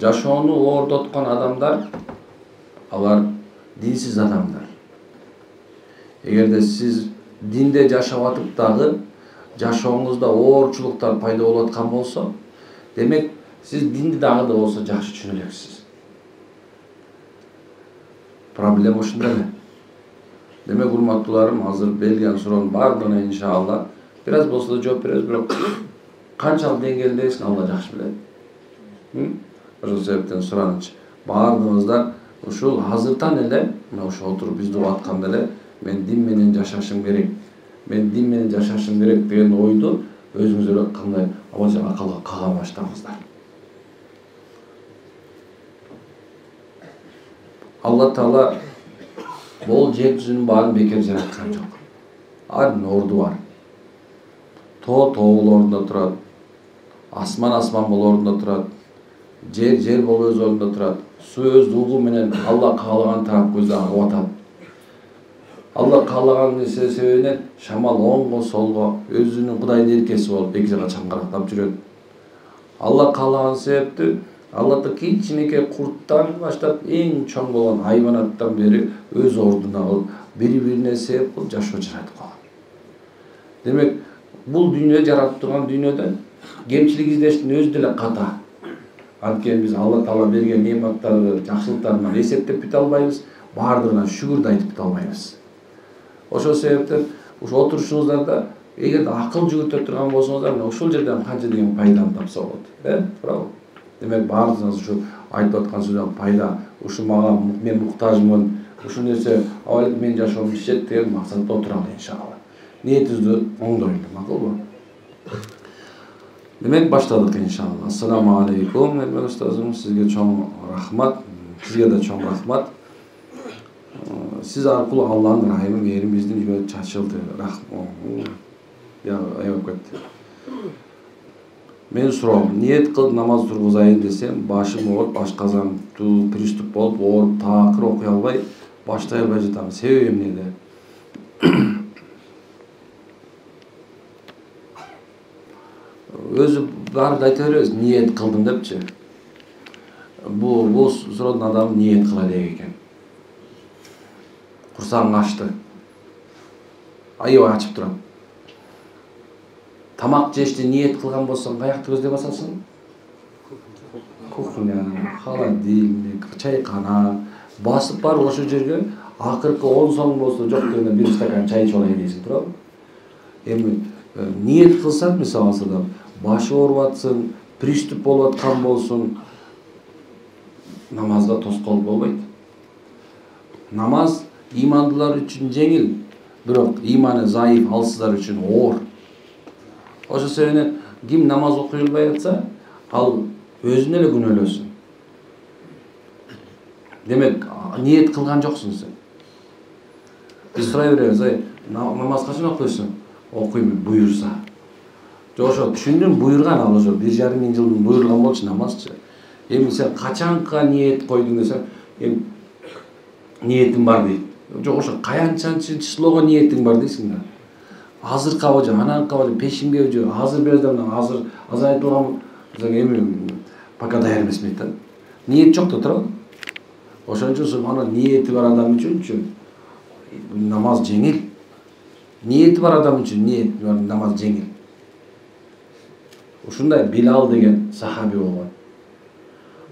жашоону оордоткон адамдар алар динсиз адамдар. Эгерде сиз динде жашап атып дагы жашооңузда оорчулуктар пайда болуп аткан болсо, демек сиз динди дагы да болсо жакшы түшүнө элексиз. Проблема ушунда эле. Демек урматтууларым, азыр берилген суроонун баардыгына иншалла бир аз болсо да жооп беребиз, бирок канчалык деңгээлдесин Алла жакшы билет. Ошол себептен сураныч баардыгыңыздар ушул азыртан эле мына ошо отуруп бизди угуп атканда эле мен дин менен жашашым керек. Мен дин менен жашашым керек деген ойду өзүңүздөр кандай акылга кага баштаңыздар. Алла Таала бул жер жүзүнүн баарын бекер жараткан жок. Ар орду бар. Тоо тоолорунда турат. Асман болорунда турат. Жер болуп өз ордунда турат. Суу өз угу менен Алла каалаган тарап көздө агып атат. Алла каалаган себебинен шамал оңго солго өзүнүн Кудайдын эркеси болуп эки жака чаңгырактап жүрөт. Алла каалаган себептен Алла кичинекей курттан баштап эң чоң болгон хайванаттан бери өз ордуна алып, бири-бирине себеп кылып жашоо жаратып калган. Демек, бул дүйнө жаратып турган дүйнөдө кемчилик издештин өзү деле ката. Анткени биз Алла Таала берген неаматтарды, жакшылыктарын эсептеп бите албайбыз, баардыгына шүгүр да айтып бите албайбыз. Ошол себептен ушул отурушуңуздарда эгерде акыл жүгүртө турган болсоңуздар, ушул жерден канча деген пайданы тапса болот. Туурабы? Демек баардыгыңыз ушу айтып аткан сөздөн пайда, ушу мага мен муктажмын, ушу нерсе абалек менин жашоом ишет деген максатта отуралы иншалла. Ниетибизди оңдойлу, макулбу? Демек баштадык иншалла. Ассаламу алейкум, эрмек устазым, сизге чоң рахмат, сизге да чоң рахмат. Сиз аркылуу Алланын рахими, мээрим биздин үйгө чачылды. Рахмат. Я аябап кетти. Мен суроом, ниет кылып намаз тургузайын десем, башым ооруп, ашказандуу приступ болуп, ооруп, таакыр окуй албай, баштай албай жатам. Себеби эмнеде? Өзү баарды айта беребиз, ниет кылдым депчи. Бул суроодун адамы ниет кыла элек экен. Курсагың ачты. Аябай ачып турат. Тамак жешти ниет кылган болсоң, каякты көздөй басасың? Кухня, холодильник, чайкана, басып барып ошол жерге акыркы 10 сом болсо жок дегенде бир стакан чай ичип алайын дейсиң, туурабы? Эми ниет кылсак, мисалы алсак, башы ооруп атсын, приступ болуп аткан болсун, намазга тоскоол болбойт. Намаз имандылар үчүн жеңил, бирок иманы заиф алсыздар үчүн оор. Ошол себептен ким намаз окуй албай атса, ал өзүнө эле күнөөлөсүн. Демек, ниет кылган жоксуң сен. Биз сурай беребиз, намаз качан окуйсуң? Окуймун, буйрса. Жок, ошо түшүндүм, буйрган ал ошо 1,5 миң жылдын буйрулган болчу намазчы. Эми сен качанка ниет койдуң десең, эми ниетим бар дейт. Жок, ошо каянчанчы числого ниетиң бар дейсиң да. Азыр кабы, анан кабы, пешимге же, азыр бердем, азыр азайтылган, эми пока даяр эмесмин да. Ниет жок да турабы? Ошон үчүн ана ниети бар адам үчүнчү намаз жеңил. Ниети бар адам үчүн ниет бар намаз жеңил. Ушундай Билал деген сахаби болгон.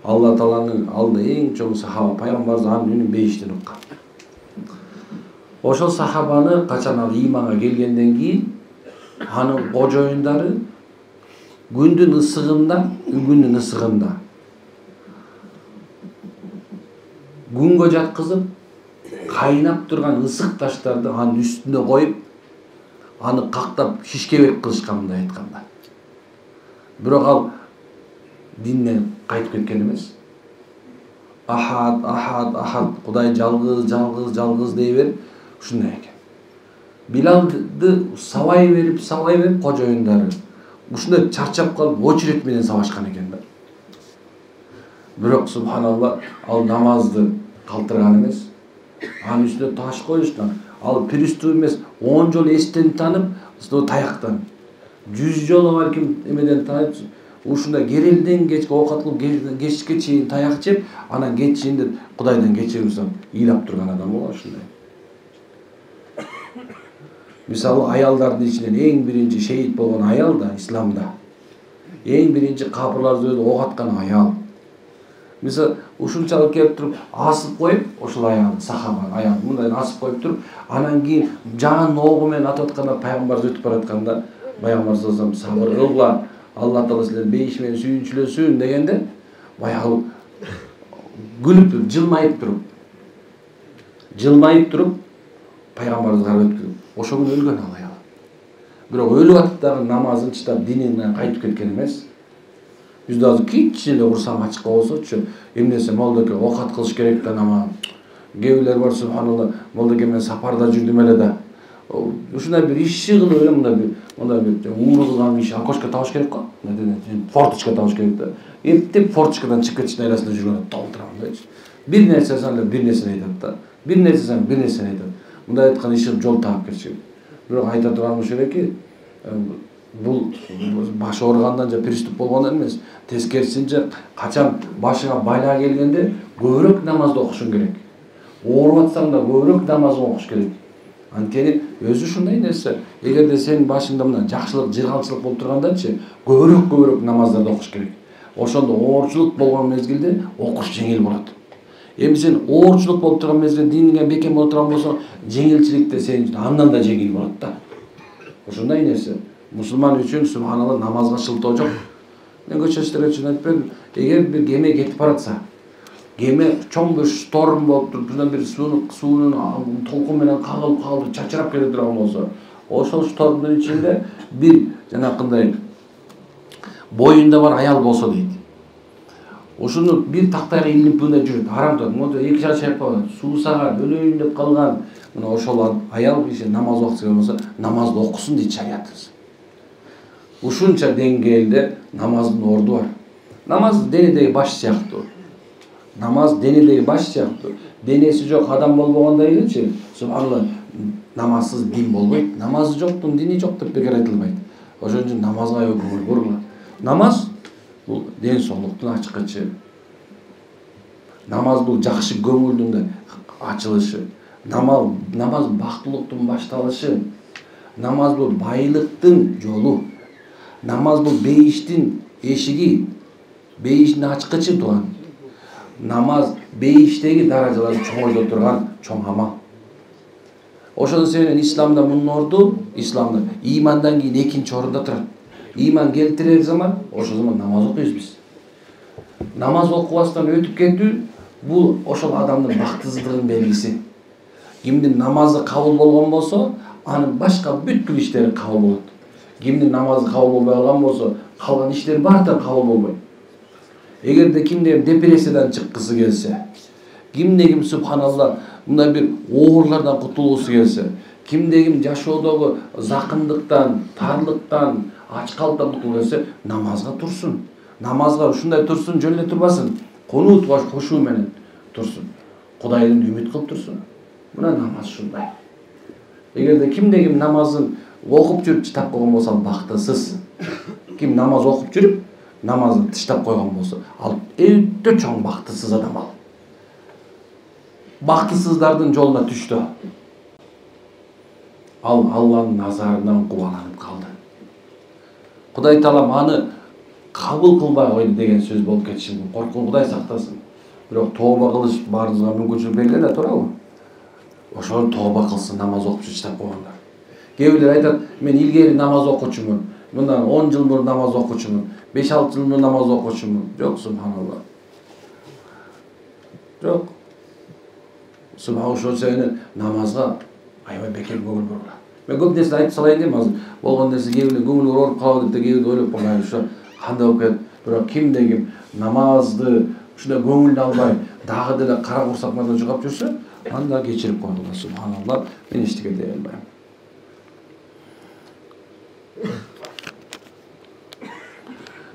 Алла Тааланын алдында эң чоң сахаба, пайгамбарыбыз анын үнүн бейиштен уккан. Ошол сахабаны качан ал иманга келгенден кийин анын кожоюндары күндүн ысыгында күнгө жаткызып, кайнап турган ысык таштарды анын үстүнө коюп, аны кактап шишкебек кылышкан, мындай айтканда. Бирок ал динден кайтып кеткен эмес. Ахад, Кудай жалгыз дей берип, ушундай экен. Билалды сабай берип кожоюндары ушундай чарчап калып, очередь менен сабашкан экен да. Бирок субханалла, ал намазды калтырган эмес. Анын үстүнө таш коюштан, ал приступ эмес, 10 жолу эстен танып, таяктан. 100 жолу балким эмеден танып, ушундай керелден кечке оокат кылып кечке чейин таяк жеп, анан кечинде Кудайдан кечирим сурап ыйлап турган адам болот ушундай. Мисалы аялдардын ичинен эң биринчи шейит болгон аял да исламда. Эң биринчи капырларды ок аткан аял. Мисалы ушунчалык келип туруп асып коюп, ошол аял сахаба аял мындай асып коюп туруп, анан кийин жан огу менен атып атканда пайгамбар өтүп баратканда пайгамбар саллаллаху алейхи вассалам сабыр кылгыла, Алла Таала силерди бейиш менен сүйүнчүлөсүн дегенде, баягы күлүп жылмайып туруп пайгамбарды карап өткөн. Ошо күнү өлгөн ал аял. Бирок өлүп атып дагы намазын чыдап дининен кайтып кеткен эмес. Бизде азыр кичине курсам ачыкка болсочу, эмнесе молдоке окат кылыш керек да намаз. Кээ бирлер бар субханалла, молдоке мен сапарда жүрдүм эле да. Ушундай бир иши кылып эле мындай бир ууру кылган иш, окошко табыш керек го. Форточка табыш керек да. Эптеп форточкадан чыгып кетиштин айласында жүргөн толтурам дечи. Бир нерсе саналып бир нерсени айтат да. Бир нерсе саналып бир нерсени айтат. Мындай айткан иши жол таап кетиш керек. Бирок айта турган ушул эки, бул баш ооругандан же приступ болгондон эмес, тескерисинче качан башыңа бала келгенде көбүрөөк намазды окушуң керек. Ооруп атсаң да көбүрөөк намаз окуш керек. Анткени өзү ушундай нерсе. Эгерде сенин башыңда мына жакшылык, жыргалчылык болуп тургандачы, көбүрөөк намаздарды окуш керек. Ошондо оорчулук болгон мезгилде окуш жеңил болот. Эми сен оорчулук болуп турган мезгилде динге бекем болуп турган болсоң, жеңилчиликте сен үчүн андан да жеңил болот да. Ошондой нерсе. Мусулман үчүн субханалла намазга шылтоо жок. Мен көчөчтөргө чын айтып бердим, эгер бир кеме кетип баратса, кеме чоң бир шторм болуп туруп, мына бир суунун толкун менен кагылып чачырап келе турган болсо, ошол штормдун ичинде бир жанакындай боюнда бар аял болсо дейт. Ошону бир тактайга илинип мындай жүрөт, арам турат. Монда эки шар чайпаган, суусаган, өлөйүн деп калган. Мына ошол аял киши намаз убактысы болсо, намазды окусун дейт шариятыбыз. Ушунча деңгээлде намаздын орду бар. Намаз денедеги баш сыяктуу. Намаз денедеги баш сыяктуу. Денеси жок адам болбогондой элечи, субханалла, намазсыз дин болбойт. Намазы жоктун дини жок деп бекер айтылбайт. Ошон үчүн намазга көңүл бургула. Намаз бул ден соолуктун ачкычы. Намаз бул жакшы көңүлдүн ачылышы. Намаз бактылыктын башталышы. Намаз бул байлыктын жолу. Намаз бул бейиштин эшиги, бейиштин ачкычы туган. Намаз бейиштеги даражаларды чоңойто турган чоң амал. Ошондон себептен исламда мунун орду, исламда имандан кийин экинчи орунда турат. Иман келтирер заман, ошол заман намаз окуйбуз биз. Намаз окубастан өтүп кетүү бул ошол адамдын бактысыздыгынын белгиси. Кимдин намазы кабыл болгон болсо, анын башка бүткүл иштери кабыл болот. Кимдин намазы кабыл болбой калган болсо, калган иштер баардыгы кабыл болбойт. Эгерде кимде депрессиядан чыккысы келсе, ким субханалла мындай бир оорлардан кутулгусу келсе, ким жашоодогу закындыктан, тарлыктан, ач калыптан кутулгусу келсе, намазга турсун. Намазга ушундай турсун, жөн эле турбасын. Конут баш кошуу менен турсун. Кудайдан үмүт кылып турсун. Мына намаз ушундай. Эгерде ким намазын окуп жүрүп чыдап койгон болсо, бактысыз. Ким намаз окуп жүрүп, намазын тыштап койгон болсо, ал өтө чоң бактысыз адам ал. Бактысыздардын жолуна түштү. Ал Алланын назарынан кубаланып калды. Кудай Таалам аны кабыл кылбай койду деген сөз болуп кетиши мүмкүн. Коркун Кудай сактасын. Бирок тооба кылыш баарыбызга мүмкүнчүлүк берген да туурабы? Ошол тооба кылсын, намаз окуп чыдап койгондар. Кээ бирлер айтат, мен илгери намаз окучумун. Мындан 10 жыл мурун намаз окучумун. 5-6 жыл мурун намаз окучумун. Жок, субханалла. Жок. Ошол себептен намазга аябай бекер көңүл бургула. Мен көп нерсе айтып салайын дейм азыр. Болгон нерсе кээ бирлер көңүл ооруп калабы деп кээ бирлер ойлоп калган. Ошо кандай болуп кетет? Бирок ким намазды ушундай көңүлдө албай, дагы деле кара курсакмардан жыгап жүрсө, анда кечирип койгула, субханалла. Мен эчтеке дей албайм.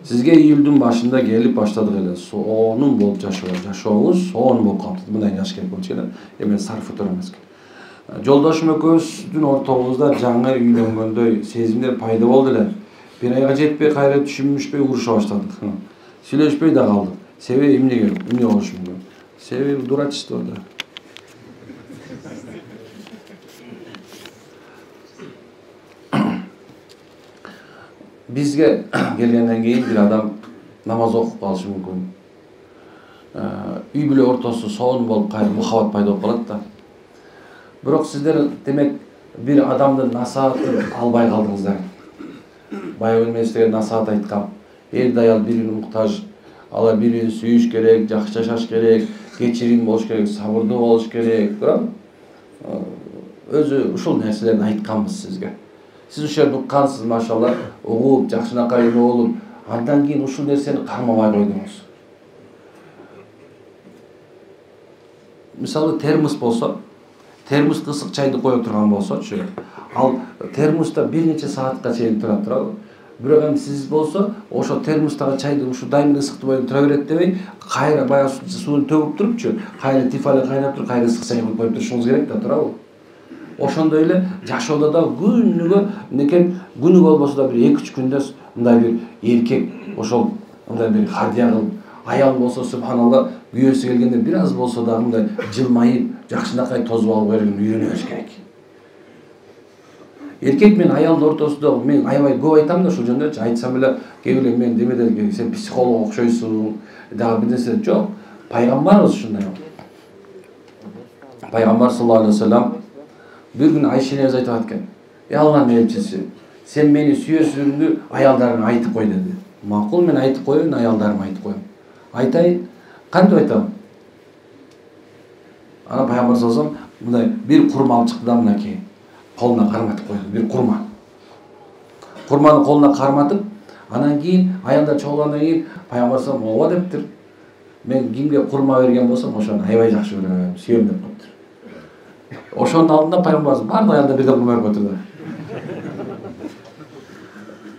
Сизге июлдун башында келип баштадык эле. Сонун болуп жашооңуз сонун болуп калыптыр. Мындай жаш керек болчу эле. Эми сарфы тура эмес. Жолдошум экөөбүздүн ортобузда жаңы үйлөнгөндөй сезимдер пайда болду эле. Bir ayga жетпей кайра түшүнүшпөй уруша баштадык. Сүйлөшпөй да калдык. Себеби эмне болушу мүмкүн? Себеби дурачествода. Бизге келгенден кийин бир адам намаз окуп калышы мүмкүн. Үй бүлө ортосу сонун болуп кайра мухаббат пайда болуп калат да. Бирок сиздер демек бир адамдын насаатын албай калдыңыздар. Баягы эместерге насаат айткам. Эр даял бирине муктаж, алар бирин сүйүш керек, жакшы жашаш керек, кечирим болуш керек, сабырдуу болуш керек. Өзү ушул нерселерди айтканбыз сизге. Сиз ушул жерде уккансыз, машалла, угуп, жакшынакай эме болуп, андан кийин ушул нерсени кармабай койдуңуз. Мисалы термос болсо, термоста ысык чайды кое турган болсочу, ал термоста бир нече саатка чейин турат. Бирок эми сиз болсо, ошо термостагы чайды ушу дайым ысыктуу боюп тура берет дебей, кайра баягы сууну төгүп турупчу, кайра тифалы кайнап туруп, кайра ысык чай коюп турушуңуз керек да, туурабы? Ошондой эле жашоодо да күнүгө мынакей күнү болбосо да бир 2-3 күндө мындай бир эркек ошол мындай бир хадия кылып, аял болсо субханалла күйөөсү келгенде бир аз болсо да мындай жылмайып, жакшынакай тозуп алып берген үйрөнүш керек. Эркек менен аялдын ортосунда мен аябай көп айтам да ушул жөндөчү. Айтсам эле кээ бирөө мен демеде сен психолог окшойсуң, дагы бир нерсе жок. Пайгамбарыбыз ушундай. Пайгамбар саллаллаху алейхи вассалам bir gün Ayşe'ye айтып атқан. Allah'ın elçisi, sen beni suyesüңдү аялдарыңа айтып кой dedi. Макул, мен айтып коеюн, аялдарыма айтып коем. Айтайын, кантип айтам? Ана пайгамбар салсам, мындай бир курма алып чыкты да мынакей колуна карматып койду, бир курма. Курманы колуна карматып, анан кийин аялдар чогулгандан кийин пайгамбар салсам, ооба дептир. Мен кимге курма берген болсом, ошону аябай жакшы көрөм, сүйөм деп коптур. Ошонун алдында пайгамбарыбыз бардык аялдар бирден курма берип отурду.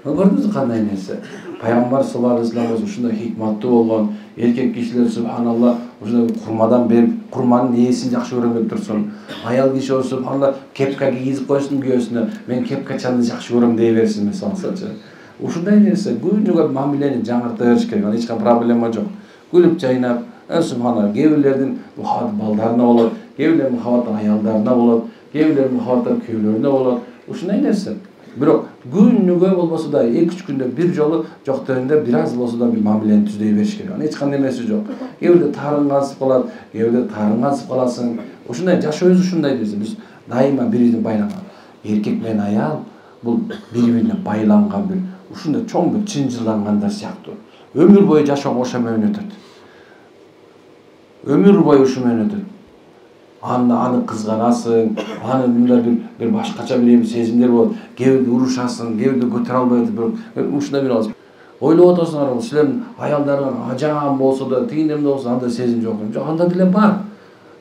Көрдүңүзбү кандай нерсе? Пайгамбар саллаллаху алейхи вассалам ушундай хикматтуу болгон, эркек кишилер субханалла ушундай курмадан берип, курманын ээсин жакшы көрөм деп турсун. Аял киши болсо субханалла кепка кийгизип койсун күйөөсүнө, мен кепкачаны жакшы көрөм дей берсин мисалчы. Ушундай нерсе күнүгө мамилени жаңырта бериш керек. Аны эч кандай проблема жок. Күлүп жайнап, субханалла, кээ бирлердин мухаббат балдарына болот, кээ бирлер мухаббат аялдарына болот, кээ бирлер мухаббат күйөөлөрүнө болот. Ушундай нерсе. Бирок күнүгө болбосо да 2-3 күндө бир жолу жок дегенде бир аз болсо да бир мамилени түздөй бериш керек. Аны эч кандай эмеси жок. Кээ бирде тарыңгансып калат, кээ бирде тарыңгансып каласың. Ушундай жашоо өзү ушундай десе биз дайыма бири-бирине байланган. Эркек менен аял бул бири-бирине байланган бир ушундай чоң бир чынжылдангандар сыяктуу. Өмүр бою жашоого ошо менен өтөт. Өмүр бою ушу менен өтөт. Аны кызганасың, аны мындай бир башкача бир сезимдер болот. Кээ бирде урушасың, кээ бирде көтөрө албай атып, ушундай бир алып. Ойлоп отурсуңар, силердин аялдарыңар ажаан болсо да, тигиндем болсо андай сезим жок. Жок, анда деле бар.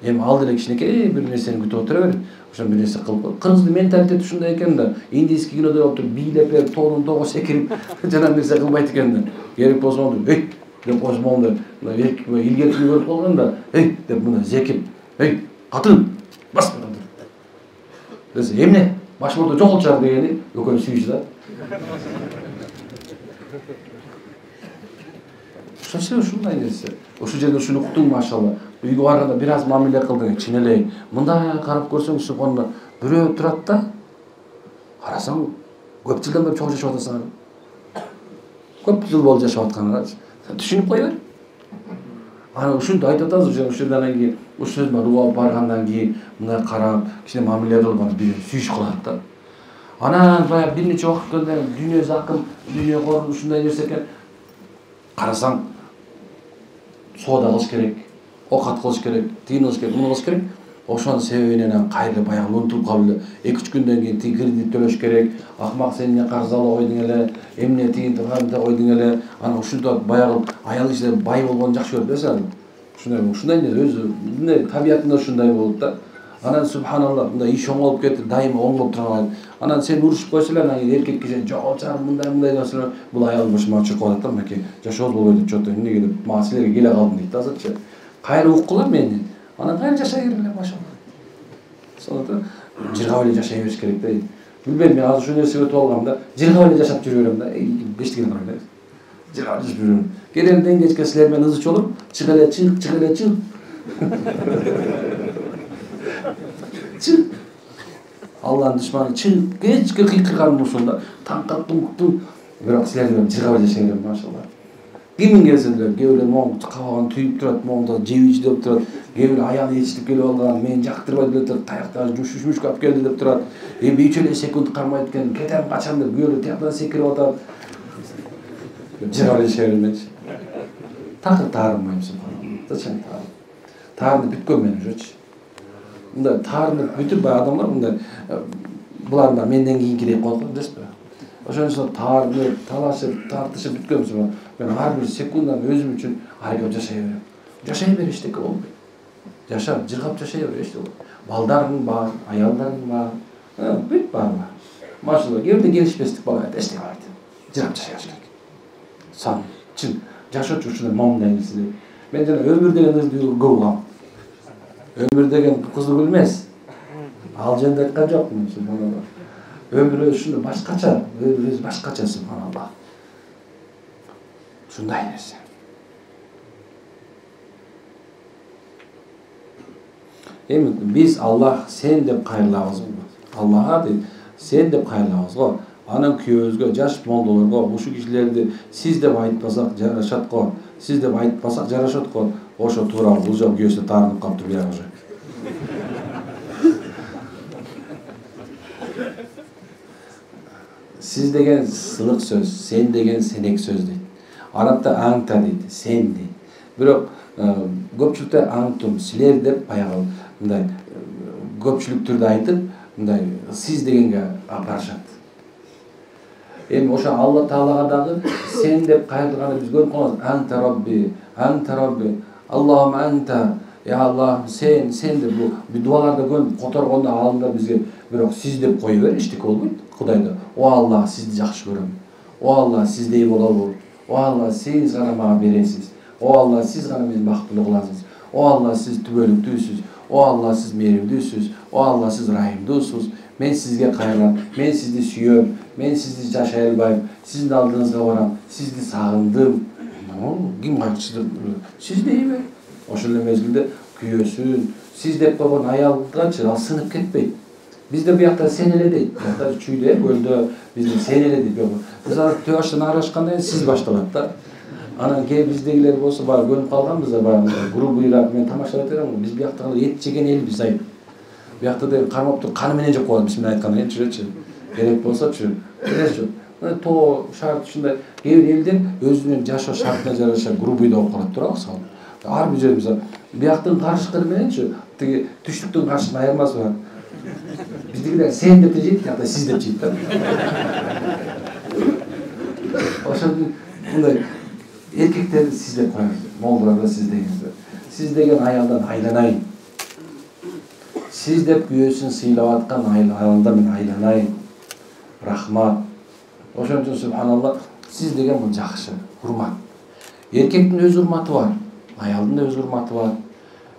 Эми ал деле кичинекей бир нерсени күтүп отура берет. Ошон бир нерсе кылып. Кыргыздын менталитети ушундай экен да. Индийский кинодо болуп туруп, бийлеп берип, тоонун тоого секирип, жана нерсе кылбайт экен да. Керек болсо онду, деп койсом онду, илгертип көрүп калган да, деп мына зекип, катын, бас катын. Десе, эмне? Башмордо жоголчар дегени, экөө сүйүш да. Ушундай нерсе. Ошол жерде ушуну уктуң, машалла. Үйгө барганда бир аз мамиле кылдың, чынелей. Мындай карап көрсөң, субханалла, бирөө турат да, карасаң, көп жылдан бери чогуу жашап атасың. Көп жыл болду жашап атканыңарчы. Түшүнүп кой бер. Аны ушунду айтып атасыз, ошол жерден кийин, ушул сөзмө руу баргандан кийин мындай карап, кичине мамиле кылып, бир сүйүш кылат да. Анан баягы бир нече убакыт өткөндөн дүйнө закым, дүйнө кор ушундай нерсе экен. Карасаң, соода кылыш керек, окат кылыш керек, тиин кылыш керек, муну кылыш керек. Ошонун себебинен кайра баягы унутулуп калып эле 2-3 күндөн кийин тиги кредит төлөш керек. Акмак, сен эмне карыз алып койдуң эле, эмне тигин турганда койдуң эле. Аны ушинтип баягы аял кишилер бай болгону жакшы көрүп берсең. Ушундай өзү мындай табиятында ушундай болот да. Анан субханалла, мындай иш оңолуп кетти, дайыма оңолуп турган. Анан сен урушуп койсо эле, анан эркек киши жоголчар мындай нерселер, бул аялдын башыма чыгып калат да, мынакей. Жашообуз болбойт, чото эмнеге деп, мага силерге келе калдым дейт да азырчы. Кайра уккула мени. Анан кайра жашай бергиле машалла. Сонда жыргап эле жашай бериш керек да. Bilbeyм, men azыр ошо нерсеге өтүп алгам да, жыргап эле жашап жүрө берем да. Эчтеке кылбайм да. Жыргап жашап жүрөм. Келенден кечке силер менен ызы чолуп, чык эле чык. Чык. Алланын душманы чык, кечке кыйкырганым ушул да. Таң каттым, бирок силер менен жыргап эле жашай берем, машалла. Кимин келсе деле, кээ бирөө моң кабагын түйүп турат, моңдо жебичи деп турат, кээ бирөө аягы ээрчитип келип алган, мен жактырбайт эле турат, таяктан жуш алып келди деп турат. Эми 3 эле секунд кармайт экен, кетем качам деп кээ бирөө тияктан секирип атат. Жыргап эле жашай бермекчи. Такыр таарынбайм, субханалла. Зачем таарынып? Таарынып бүткөн мен ужочу. Мындай таарынып бүтүп адамдар мындай буларда менден кийинкирээк коет го, билесизби? Ошон үчүн таарынып, талашып, тартышып бүткөнсүң. Мен ар бир секундан өзүм үчүн аракет жашай берем. Жашай бер, эчтеке болбойт. Жаша, жыргап жашай бер, эчтеке болбойт. Балдарың бар, аялдарың бар, бүт бар. Машалла, кээ бирде келишпестик болот, эчтеке болбойт. Жыргап жашай керек. Сан, чын, жашоочу ушундай момундай нерселер. Мен жана өмүр деген кызды көп угам. Өмүр деген кызды билмес. Ал жерде айткан жокмун, субханалла. Өмүр ушундай башкача, өмүр башкача, субханалла. Ушундай нерсе. Эми биз Аллах сен деп кайрылабыз. Аллага дейт, сен деп кайрылабыз го. Анан күйөөбүзгө, жаш молдолорго ушу кишилерди сиз деп айтпасак жарашат го. Сиз деп айтпасак жарашат го. Ошо туура бул жок күйөөсү таарынып калыптыр бияга уже. Сиз деген сылык сөз, сен деген сенек сөз дейт. Арабта аңта дейт, сен дейт. Бирок көпчүлүктө аңтум, силер деп баягы мындай көпчүлүк түрдө айтып, мындай сиз дегенге апарышат. Эми ошо Алла Таалага дагы сен деп кайрылганы биз көрүп калабыз. Анта Робби, Аллахум анта, я Аллах, сен деп бул дуаларда көп которгондо алдында бизге бирок сиз деп кое бер, эчтеке болбойт. Кудайда, о Аллах, сизди жакшы көрөм. О Аллах, сиздей болобу? О Аллах, сиз гана мага бересиз. О Аллах, сиз гана мени бактылуу кыласыз. О Аллах, сиз түбөлүктүүсүз. О Аллах, сиз мээримдүүсүз. О Аллах, сиз райымдуусуз. Мен сизге кайрылам, мен сизди сүйөм, мен сизди жашай албайм, сиздин алдыңызга барам, сизди сагындым. Ким кайрылчу? Сиз дейби? Ошол эле мезгилде күйөөсүн, сиз деп койгон аялгачы ал сынып кетпейт. Бизде буякта сен эле дейт. Буякта чүйдө, көлдө бизде сен эле дейт. Биз төө баштан аралашканда сиз башталат да. Анан кээ биздегилер болсо бар көнүп калганбыз да, бар грубыйраак мен тамашалап берем. Биз буяктагы эт жеген элбиз айып. Буякта да кармап туруп каны менен жеп коет бисмилла айткандан кийин жүрөчү. Керек болсочу. Элечү. То шарт ушундай кээ бир элдер өзүнүн жашоо шартына жараша грубый болуп калат туурабы мисалы. Ар бир жерибиз бияктын каршыкыры мененчи тиги түштүктүн каршыгын айырмасы бар. Биздегилер сен деп жейт, тиякта сиз деп жейт да. Ошондой мындай эркектер сиз деп коет, молдолар да сиз дегенде. Сиз деген аялдан айланайын. Сиз деп күйөөсүн сыйлап аткан аялдан мен айланайын. Рахмат. Ошон үчүн субханалла, сиз деген бул жакшы, урмат. Эркектин өз урматы бар, аялдын да өз урматы бар.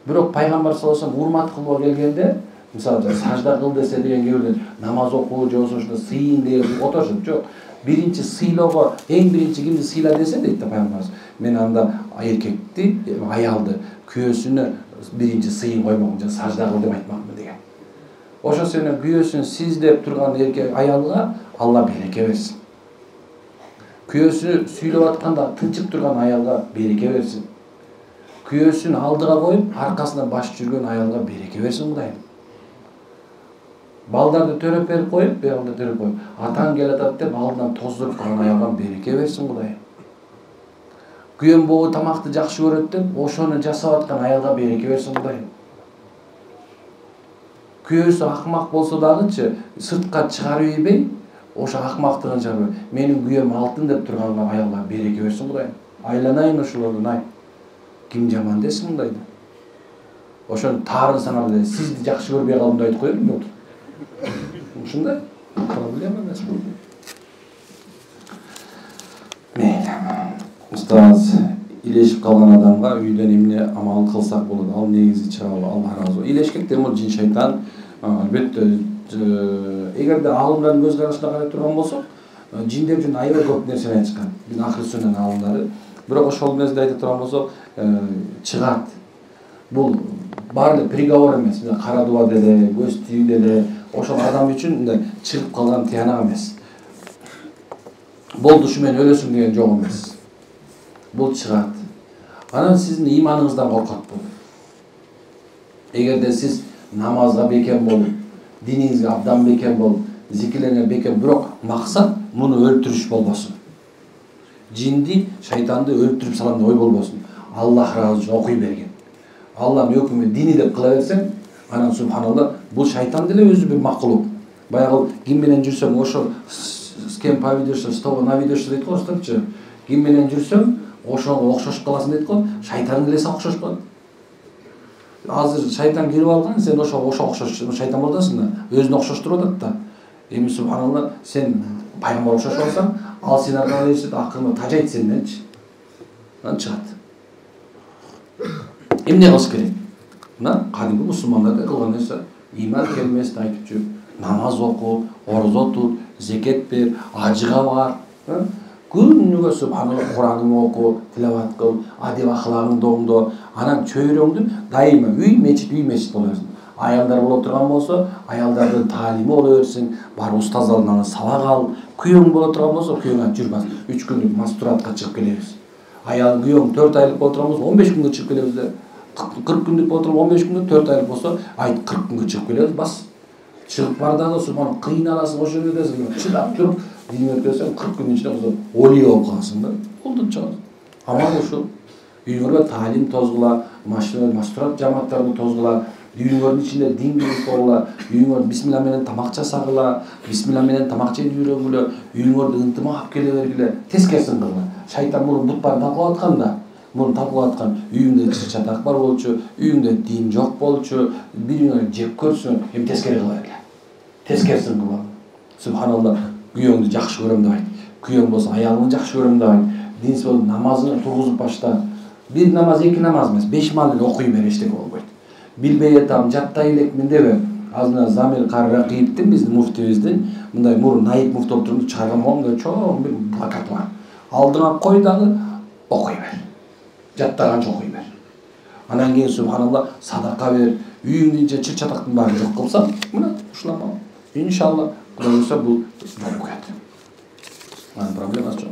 Бирок пайгамбар саллаллаху алейхи вассалам урмат кылууга келгенде, мисалы сажда кыл десе деген кээ намаз окуу же болбосо ушундай сыйын деген отошот. Жок. Биринчи сыйлоого, эң биринчи кимди сыйла десе дейт да пайгамбарыбыз. Мен анда эркекти, аялды, күйөөсүнө биринчи сыйын коймокмун, же сажда кыл деп айтмакмын деген. Ошо сенин күйөөсүн сиз деп турган эркек аялга Алла береке берсин. Күйөөсү сүйлөп атканда тынчып турган аялга береке берсин. Күйөөсүн алдыга коюп, аркасына баш жүргөн аялга береке берсин Кудайым. Балдарды төрөп берип коюп, беалды төрөп коюп, атаң келатат деп алдынан тоздуруп калган аялга береке берсин Кудайым. Күйөөм богу тамакты жакшы көрөт деп, ошону жасап аткан аялга береке берсин Кудайым. Күйөөсү акмак болсо дагычы, сыртка чыгарып ийбей, ошо акмактыгын чыгарып, менин күйөөм алтын деп турган аялга береке берсин Кудайым. Айланайын ошолордон ай. Ким жаман десин мындайды. Ошону таарынсаңар деле сизди жакшы көрбөй калдым айтып коёр эмне болду? Ушундай проблема эмес бул. Устаз илешип калган адамга үйдөн эмне амал кылсак болот? Ал негизи чыгабы, Алла разы болсун. Илешкек демек жин шайтан албетте Эгерде алымдардын көз карашына карай турган болсок, жиндер үчүн аябай көп нерсени айтышкан. Биздин акыл сүннөн алымдары. Бирок ошол нерседе айта турган болсок, чыгат. Бул баары приговор эмес. Кара дуба деле, көз түйүү деле, ошол адам үчүн мындай чыгып калган тыянак эмес. Болду ушу менен өлөсүң деген жок эмес. Бул чыгат. Анан сиздин ыйманыңыздан коркот бул. Эгерде сиз намазга бекем болуп, диниңизге абдан бекем болуп, зикирлерге бекем, бирок максат муну өлтүрүш болбосун. Жинди, шайтанды өлтүрүп салам деп ой болбосун. Аллах ыраазы үчүн окуй берген. Аллахтын өкүмү дини деп кыла берсең, анан субханалла, бул шайтан деле өзү бир макулук. Баягы ким менен жүрсөң, ошо с кем поведешься, с того наведешься дейт го орустарча. Ким менен жүрсөң, ошого окшошуп каласың дейт го. Шайтан деле окшошуп калат. Азыр шайтан кирип алган, сен ошо окшош шайтан болуп атасың да, өзүнө окшоштуруп атат да. Эми субханалла, сен пайгамбар окшошуп алсаң, ал сени аркылуу эсет, акылына тажайт сенденчи. Анан чыгат. Эмне кылыш керек? Мына кадимки мусулмандар кылган нерсе, иман келмесин айтып жүрүп, намаз оку, орозо тут, зекет бер, ажыга бар. Күнүгө субханалла Кураныңды оку, тилават кыл, адеп аклагыңды оңдо. Анан чөйрөңдү дайыма үй мечит боло берсин. Аялдар боло турган болсо, аялдардын таалими боло берсин, бар устаз алдынан сабак ал. Күйөөң боло турган болсо, күйөөңө жүрбөс. 3 күндүк мастуратка чыгып келебиз. Аял күйөөң 4 айлык боло турган болсо, 15 күнгө чыгып келебиз да. 40 күндүк боло турган 15 күндүк, 4 айлык болсо, айт 40 күнгө чыгып келебиз, бас. Чыгып бар дагы субхан кыйналасың, ошо жерде чыдап туруп, дин өткөрсөң 40 күндүн ичинде олий болуп каласың да. Болду чыгат. Амал ушул. Үйүңөргө таалим тозгула, мастурат жамааттарды тозгула, үйүңөрдүн ичинде дин билип болгула, үйүңөр бисмилла менен тамак жасагыла, бисмилла менен тамак жеп үйрөнгүлө, үйүңөрдү ынтымак алып келе бергиле, тескерисин кылгыла. Шайтан муну бут барын талкалап атканда, үйүңдө чыр-чатак бар болчу, үйүңдө дин жок болчу, бириңөр жеп көрсүң, эми тескери кыла бергиле. Тескерисин кылгыла. Субханалла, күйөөңдү жакшы көрөм деп айт. Күйөөң болсо аялыңды жакшы көрөм деп айт. Динсиз болуп намазыңды тургузуп башта. Бир намаз, эки намаз эмес, 5 маал эле окуй бер, эчтеке болбойт. Билбей атам, жаттай элекмин дебе. Азыр Замир Карракиевдин, биздин муфтибиздин, мындай мурун Наиб муфти болуп туруп чыгарган болгон чоң бир плакат бар. Алдыңа кой дагы окуй бер. Жаттаганча окуй бер. Анан кийин субханалла садака бер, үйүңдү чыр-чатактын баарын жок кылсаң, мына ушулама. Иншалла, Кудай буйрса бул жок куят. Анын проблемасы жок.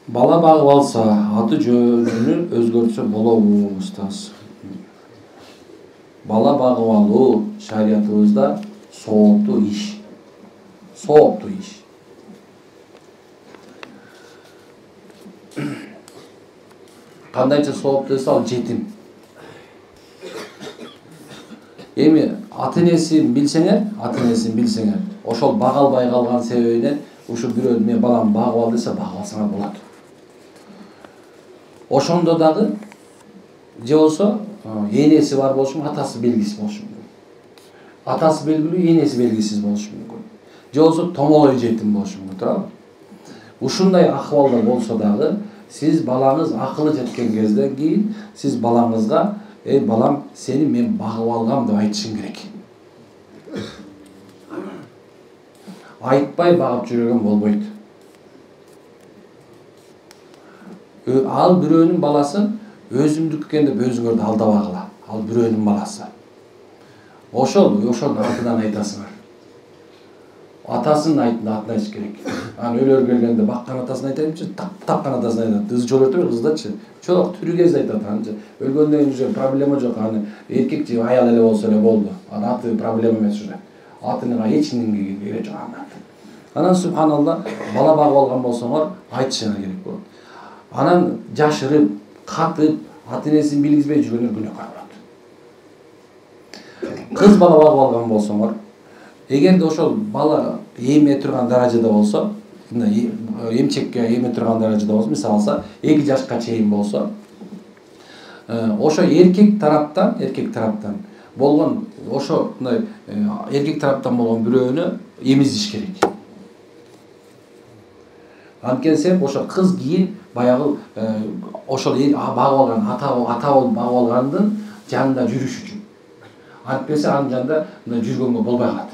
Бала багып алса, аты жөнүн өзгөртсө болобу, устаз? Бала багып алуу шариятыбызда сооптуу иш. Сооптуу иш. Кандайча сооптуу десе, ал жетим. Эми ата-энесин билсеңер, ошол бага албай калган себебинен ушу бирөө мен балам багып ал десе, багып алсаңар болот. Ошондо дагы же болсо энеси бар болушу мүмкүн, атасы белгисиз болушу мүмкүн. Атасы белгилүү, энеси белгисиз болушу мүмкүн. Же болсо томолой жетим болушу мүмкүн, туурабы? Ушундай акыбалдар болсо дагы, сиз балаңыз акылы жеткен кезден кийин сиз балаңызга, "Эй балам, сени мен багып алгам" деп айтышың керек. Айтпай багып жүргөн болбойт. Ал бирөөнүн баласын өзүмдүк экен деп өзүңөрдү алдабагыла. Ал бирөөнүн баласы. Ошонун атынан айтасыңар. Атасынын атын айтыш керек. Анан өлөр келгенде баккан атасын айтайынчы, тапкан атасын айтат. Кыз жол өртөбөй, кыздачы. Чолок тирүү кезде айтат анчы. Өлгөндөн кийин проблема жок. Аны эркек же аял эле болсо эле болду. Анан аты проблема эмес уже. Атына эч нерсе кереги жок анан. Анан субханалла, бала багып алган болсоңор айтышыңар керек болот. Анан жашырып, катып, ата-энесин билгизбей жүргөндөр күнөөкөр болот. Кыз бала багып алган болсоңор, эгерде ошол бала эме турган даражада болсо, эмчекке эме турган даражада болсо, мисалы алса 2 жашка чейин болсо, ошо эркек тараптан болгон, ошо мындай эркек тараптан болгон бирөөнү эмизиш керек. Анткени ошо кыз кийин баягы ошол багып алган ата болуп багып алгандын жанында жүрүш үчүн. Антпесе анын жанында жүргөнгө болбой калат.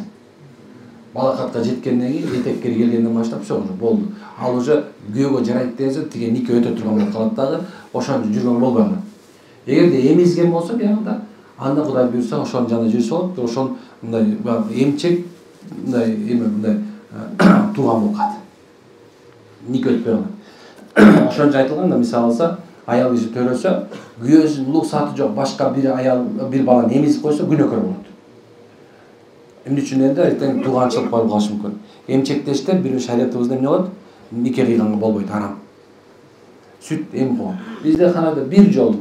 балакатка жеткенден кийин этеккери келгенден баштап все уже болду. Ал уже күйөөгө жарайт десе тиге нике өтө турган болуп калат дагы, ошондо жүргөн болбой калат. Эгерде эмизген болсо биягында анда Кудай буйрса ошонун жанында жүрсө болот, ошон мындай эмчек мындай мындай тууган болуп калат. Нике өтпөй калат. Ошончо айтылган да, мисалы алса, аял киши төрөсө, күйөөсүнүн уруксаты жок, башка бир аял бир баланы эмизип койсо күнөөкөр болот. Эмне үчүн дегенде, эртең тууганчылык болуп калышы мүмкүн. Эмчектештер бир шариятыбызда эмне болот? Нике кыйганга болбойт, арам. Сүт эм кылган. Бизде канада бир жол,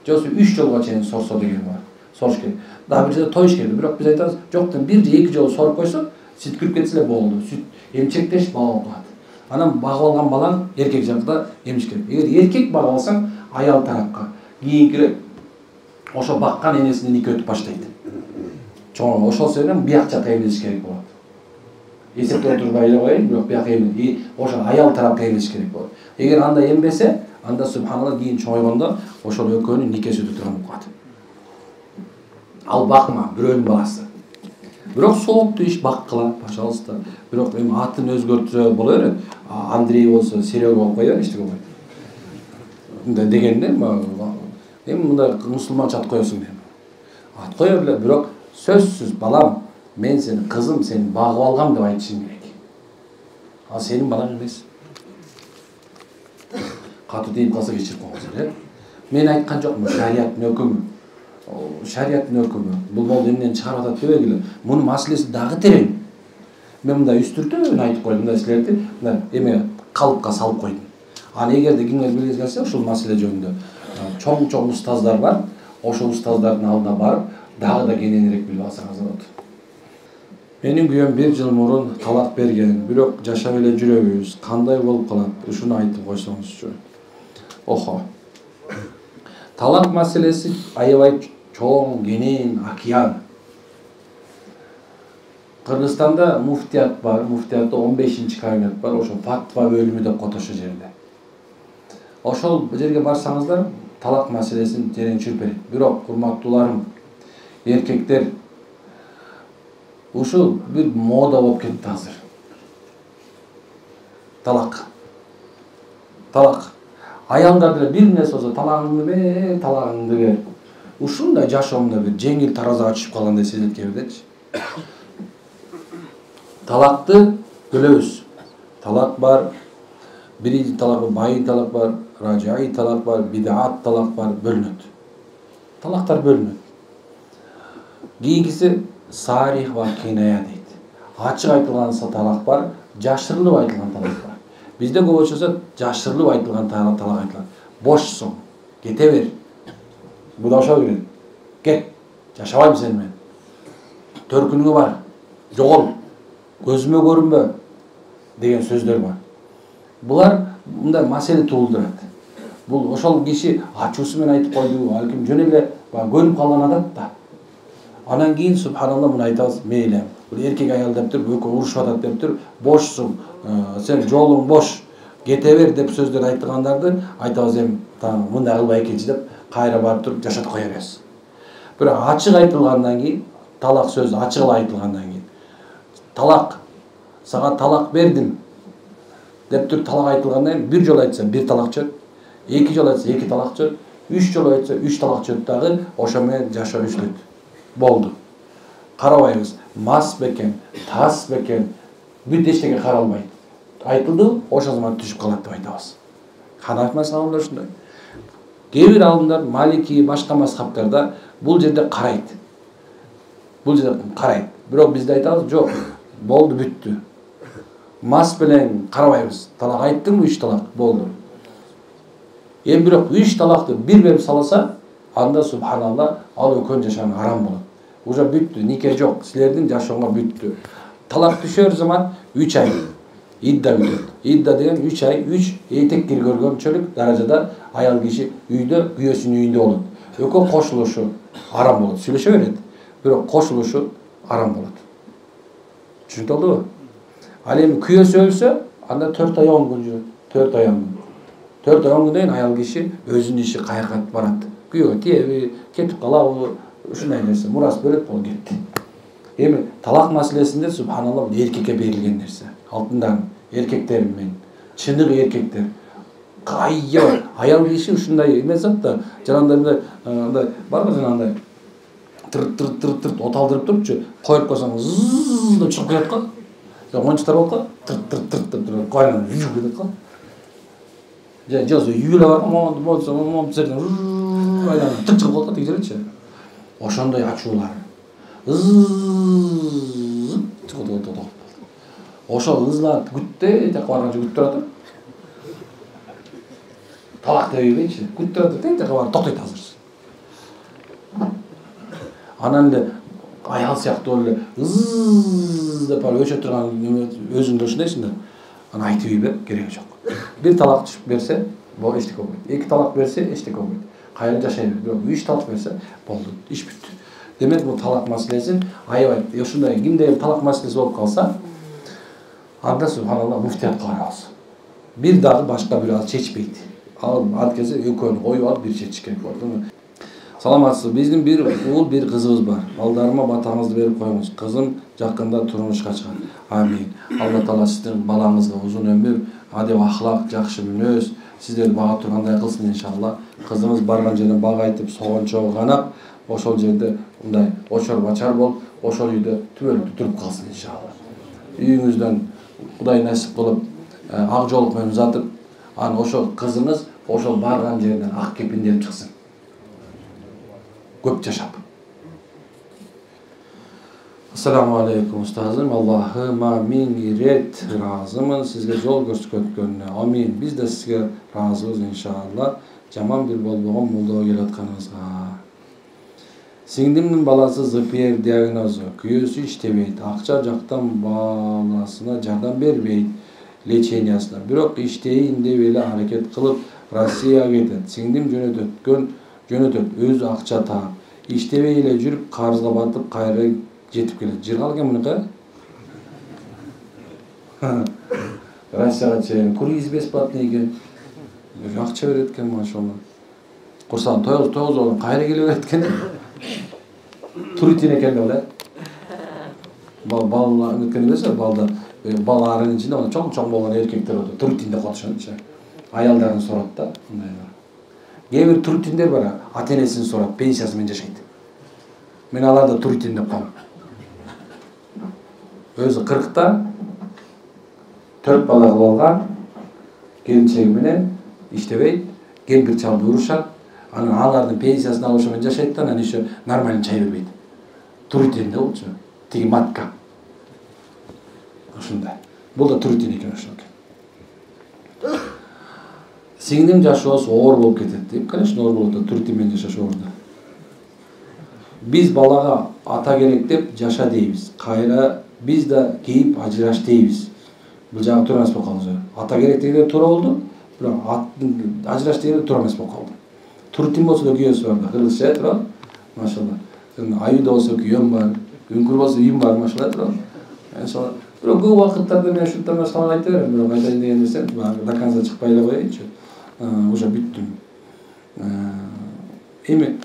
жосу 3 жолго чейин сорсо деген бар. Сорш керек. Дагы бир жерде тоюш керек. Бирок биз айтабыз, жоктон 1 же 2 жол соруп койсо, сүт кирип кетсе эле болду. Сүт эмчектеш бала болуп калат. Анан багып алган балаң эркек жакта эмиш керек. Эгер эркек багып алсаң, аял тарапка кийинки ошо баккан энесине нике өтүп баштайт. Чоң ошол себептен бияк жакка эмилиш керек болот. Эсептеп отурбай эле коеюн, бирок бияк эмил, ошо аял тарапка эмилиш керек болот. Эгер анда эмбесе, анда субханалла кийин чоңойгондо ошол экөөнүн никеси өтө турган болуп калат. Ал бакма, бирөөнүн баласы. Бирок сооптуу иш баккыла, пожалуйста. Бирок эми атын өзгөртсө боло берет. Андрей болсо Серега болуп кое бер, эчтеке болбойт. Мындай дегенде, эми мындай мусулманча ат коесуң дейм. Ат кое беле, бирок сөзсүз балам, мен сени кызым, сени багып алгам деп айтышың керек. Ал сенин балаң эмес. Катуу тийип калса кечирип коңуздар, э? Мен айткан жокмун, шариаттын өкүмү. Шариаттын өкүмү. Бул болду эмнени чыгарып атат дебегиле. Мунун маселеси дагы терең. Мен мындай үстүртөөн айтып койдум, мындай силерди мындай эме калыпка салып койдум. Аны эгерде кимдер билгиңиз келсе, ушул маселе жөнүндө чоң устаздар бар. Ошол устаздардын алдына барып, дагы да кененирээк билип алсаңыздар болот. Менин күйөөм 1 жыл мурун талак берген, бирок жашап эле жүрөбүз. Кандай болуп калат? Ушуну айтып койсоңузчу. Охо. Талак маселеси аябай чоң, кенен, океан. Кыргызстанда муфтият бар, муфтиятта 15-чи кабинет бар, ошо фатва бөлүмү деп котошо жерде. Ошол жерге барсаңыздар, талак маселесин терең түшүрүп берет. Бирок, урматтууларым, эркектер, ушул бир мода болуп кетти азыр. Талак. Талак. Аялдар деле бир нерсе болсо, талагыңды бер, талагыңды бер. Ушундай жашоомдо бир жеңил таразага түшүп калгандай сезилет кээбирдечи. Талакты бөлөбүз. Талак бар, биринчи талак бар, байый талак бар, ражаи талак бар, бидат талак бар, бөлүнөт. Талактар бөлүнөт. Кийинкиси сарих ва киная дейт. Ачык айтылган талак бар, жашырылып айтылган талак бар. Бизде көп очосо жашырылып айтылган талак айтылат. Бошсуң, кете бер. Бу да ошо кирет. Кет, жашабайм сени мен. Төркүнүңө бар, жогол, көзүмө көрүнбө деген сөздөр бар. Булар мындай маселе туулдурат. Бул ошол киши ачуусу менен айтып койду, балким жөн эле көнүп калган адат да. Анан кийин субханалла муну айтабыз, мейли. Бул эркек аял деп туруп, экөө урушуп атат деп туруп, бошсуң, сен жолуң бош, кете бер деп сөздөр айтылгандарды айтабыз, эми мындай кылбай экенчи деп кайра барып туруп жашатып кое беребиз. Бирок ачык айтылгандан кийин, талак сөзү ачык эле айтылгандан кийин, талак, сага талак бердим деп туруп талак айтылгандан кийин, бир жолу айтса бир талак чөт, 2 жолу айтса 2 талак чөт, 3 жолу айтса 3 талак чөт дагы ошо менен жашоо иштейт. Болду. Карабайбыз, мас бекен, тас бекен, бүт эчтеке каралбайт. Айтылды, ошол заман түшүп калат деп айтабыз. Ханафи мазхабында ушундай. Кээ бир алымдар, Малики, башка мазхабтарда бул жерде карайт. Бул жерде карайт. Бирок бизде айтабыз, жок, болду, бүттү. Мас менен карабайбыз. Талак айттыңбы, 3 талак, болду. Эми бирок 3 талакты бир берип салса, анда субханалла, ал экөөнүн жашаганы арам болот. Уже бүттү, нике жок, силердин жашооңор бүттү. Талак түшөр заман 3 ай идда бүтөт. Идда деген 3 ай, 3 этек киргөргөнчөлүк даражада аял киши үйдө, күйөөсүнүн үйүндө болот. Экөө кошулушу арам болот. Сүйлөшө берет, бирок кошулушу арам болот. Түшүндүңүзбү? Ал эми күйөөсү өлсө, анда 4 ай 10 күн жүрөт. 4 ай 10 күн. 4 ай 10 күндөн аял киши өзүнүн иши кайра барат. Күйөө тиеби, кетип калабы, ушундай нерсе, мурас бөлөт, бол кетти. Эми талак маселесинде субханалла бул эркекке берилген нерсе. Алтындан эркектерим мен, чыныгы эркектер. Аял киши ушундай эмес зат да, жанагындай андай барбы жанагындай тырт оталдырып турупчу, коюп койсоң зыз деп чыгып кетет го. Oyuncular oldu, tırt koyun yüzü gibi kal. Ya cazı yüyle var ama bu serden ayağını tık çıkıp oldu diyecek şey. Oşanday açıyorlar. Çıkıp oldu. Oşa hızlar gütte de kavarınca güttürdü. Talak deviyle içi. Güttürdü de kavar tokayt hazırsın. Ananda ayal сияқты öyle деп өшөп турган өзүңдө ушундайсың да. Аны айтып үйбе кереги жок. Bir талак түшүп берсе, бул эчтеке болбойт. Эки талак берсе, эчтеке болбойт. Кайра жашай бер. Бирок 3 талак берсе, болду. Иш бүттү. Демек бул талак маселесин аябай ушундай кимде талак маселеси болуп калса, анда субханалла муфтиятка барабыз. Bir дагы башка бир ал чечпейт. Ал анткесе экөөнү коюп алып бир чечиш керек болду. Саламатсыз. Биздин bir уул, bir кызыбыз бар. Балдарыма батаңызды берип коюңуз. Кызым жакында турмушка чыгат. Амин. Алла Таала сиздин балаңызга узун өмүр, адеп ахлак, жакшы мүнөз, сиздерди бага тургандай кылсын иншалла. Кызыбыз барган жерден бага айтып, согончо канап, ошол жерде мындай очор бачар болуп, ошол үйдө түбөлүктүү туруп калсын иншалла. Үйүңүздөн Кудай насип кылып, ак жолук менен узатып, аны ошол кызыңыз ошол барган жерден ак кепиндеп чыксын. Көп жашап. Ассаламу алейкум устазым. Аллахыма миң рет разымын сизге жол көрсөткөнүнө. Амин. Биз да сизге разыбыз иншалла. Жаман бир болбогон молдого келип атканыңызга. Сиңдимдин баласы ЗПР диагнозу. Күйөөсү иштебейт. Акча жактан баласына жардам бербейт. Лечениясына. Бирок иштейин деп эле аракет кылып Россияга кетет. Сиңдим жөнөтөт, өзү акча таап, иштебей эле жүрүп, карызга батып, кайра жетип келет. Жыргал экен мыныкы. Россияга чейин круиз бесплатный экен. Акча берет экен, машалла. Курсаган тоюз болон кайра келе берет экен. Туритин экен эле. Балдар өткөн эмесе, балалардын ичинде чоң болгон эркектер отур. Туритинде катышат. Аялдарын сурат да, мындай. Кээ-бир туритиндер бар, ата-энесин сурап, пенсиясы менен жашайт. Мен аларды туритин деп коем. Өзү 40та 4 бала болгон, келинчеги менен иштебейт, кемпир чалды урушат, анан алардын пенсиясын алып ошо менен жашайт да, анан еще нормально чай бербейт. Туритин деп болчу, тиги матка. Ушундай. Бул да туритин экен ошо. Сиңдим жашоосу оор болуп кетет деп, конечно, оор болот, туритин менен жашаш оор да. Биз балага ата керек деп жаша дейбиз. Кайра биз да кейип ажыраш дейбиз. Бул жагы туура эмес болуп калды. Ата керек дегенде туура болду, бирок ажыраш дегенде туура эмес болуп калды. Туритин болсо да күйөөсү бар да, кыргызча туура. Машалла. Айда болсо күйөөм бар, үңкүр болсо үйүм бар, машалла туура. Ошол бирок көп убакыттарда мен ушунтан башкалар айта берем, бирок айтайын деген нерсе до конца чыкпай эле коеюнчу. Уже бүттүм. Эми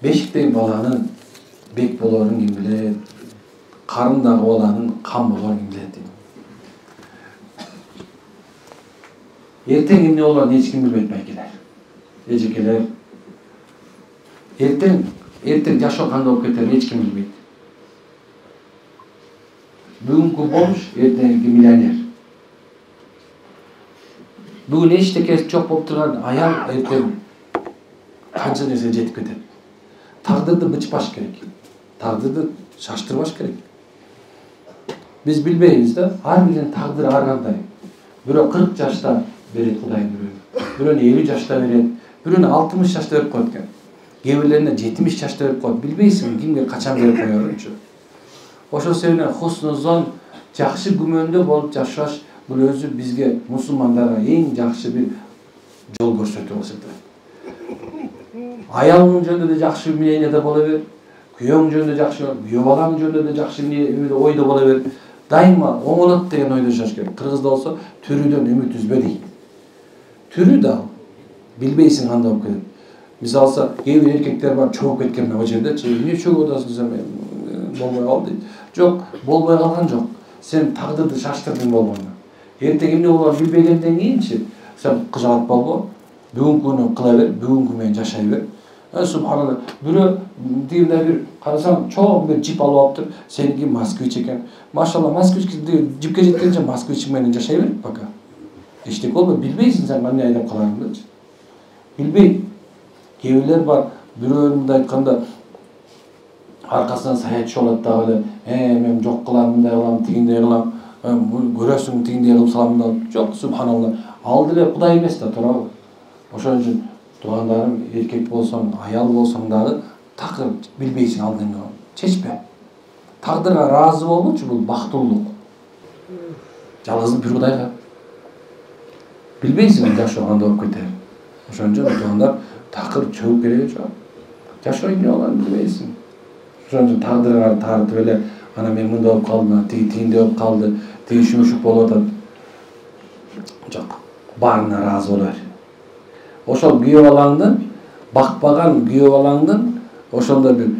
бешиктеги баланын бек болорун ким билет? Карындагы баланын кам болорун ким билет дейм. Эртең эмне болорун эч ким билбейт байкелер. Эжекелер. Эртең жашоо кандай болуп кетерин эч ким билбейт. Бүгүнкү бомж, эртеңки миллионер. Бүгүн эчтекеси жок болуп турган аял эртең канча нерсе жетип кетет. Тагдырды бычпаш керек. Тагдырды шаштырбаш керек. Биз билбейбиз да, ар биринин тагдыры ар кандай. Бирөө 40 жашта берет Кудай бирөөнү 50 жашта берет, бирөөнү 60 жашта берип коет экен. Кээ бирлерине 70 жашта берип коет. Билбейсиң кимге качан берип коерунчу. Ошол себептен хуснузон жакшы күмөндө болуп жашаш бул өзү бизге мусулмандарга эң жакшы бир жол көрсөтүү болуп эсептелет. Аялың жөнүндө да жакшы мнениеде боло бер, күйөөң жөнүндө жакшы, күйөө балаң жөнүндө да жакшы ойдо боло бер. Дайыма оңолот деген ойдо жашаш керек. Кыргызда болсо төрүдөн үмүт үзбө дейт. Төрү да билбейсиң кандай болуп кетет. Мисалы, кээ бир эркектер бар чөгүп кеткен ал жерде, эмне чөгүп атасың сен? болбой калды дейт. Жок, болбой калган жок. Сен тагдырды шаштырдың болгону. Эртең эмне болорун билбегенден кийинчи сен кыжаат болбо. Бүгүнкүнү кыла бер, бүгүнкү менен жашай бер. Субханалла. Бирөө дегенде бир карасаң чоң бир джип алып алыптыр. Сеники москвич экен. Машалла, москвич джипке жеткенче москвич менен жашай бер пока. Эчтеке болбойт, билбейсиң сен кандай айдап каларыңды. Билбейт. Кээбилер бар, бирөөнү айтканда аркасынан саятчы болот дагы эле, мен жок кылам, мындай кылам, тигиндей кылам, көрөсүң тигиндей кылып салам да. Жок, субханалла. Ал деле Кудай эмес да, туурабы? Ошон үчүн туугандарым, эркек болсоң, аял болсоң дагы такыр билбейсиң алдыңды. Чечпе. Тагдырга ыраазы болбочу, бул бактылуулук. Жалгыз бир Кудайга. Билбейсиң жашоо кандай болуп кетер. Ошон үчүн туугандар такыр чөгүп кереги жок. Жашоо эмне болгонун билбейсиң. Ошон үчүн тагдырга тартып эле, ана мен мындай болуп калдым, тигиндей болуп калды, тиги шүмүшүк болуп атат. Жок. Баарына ыраазы боло бер. Ошол күйөө балаңдын, бакпаган күйөө балаңдын, ошондо бир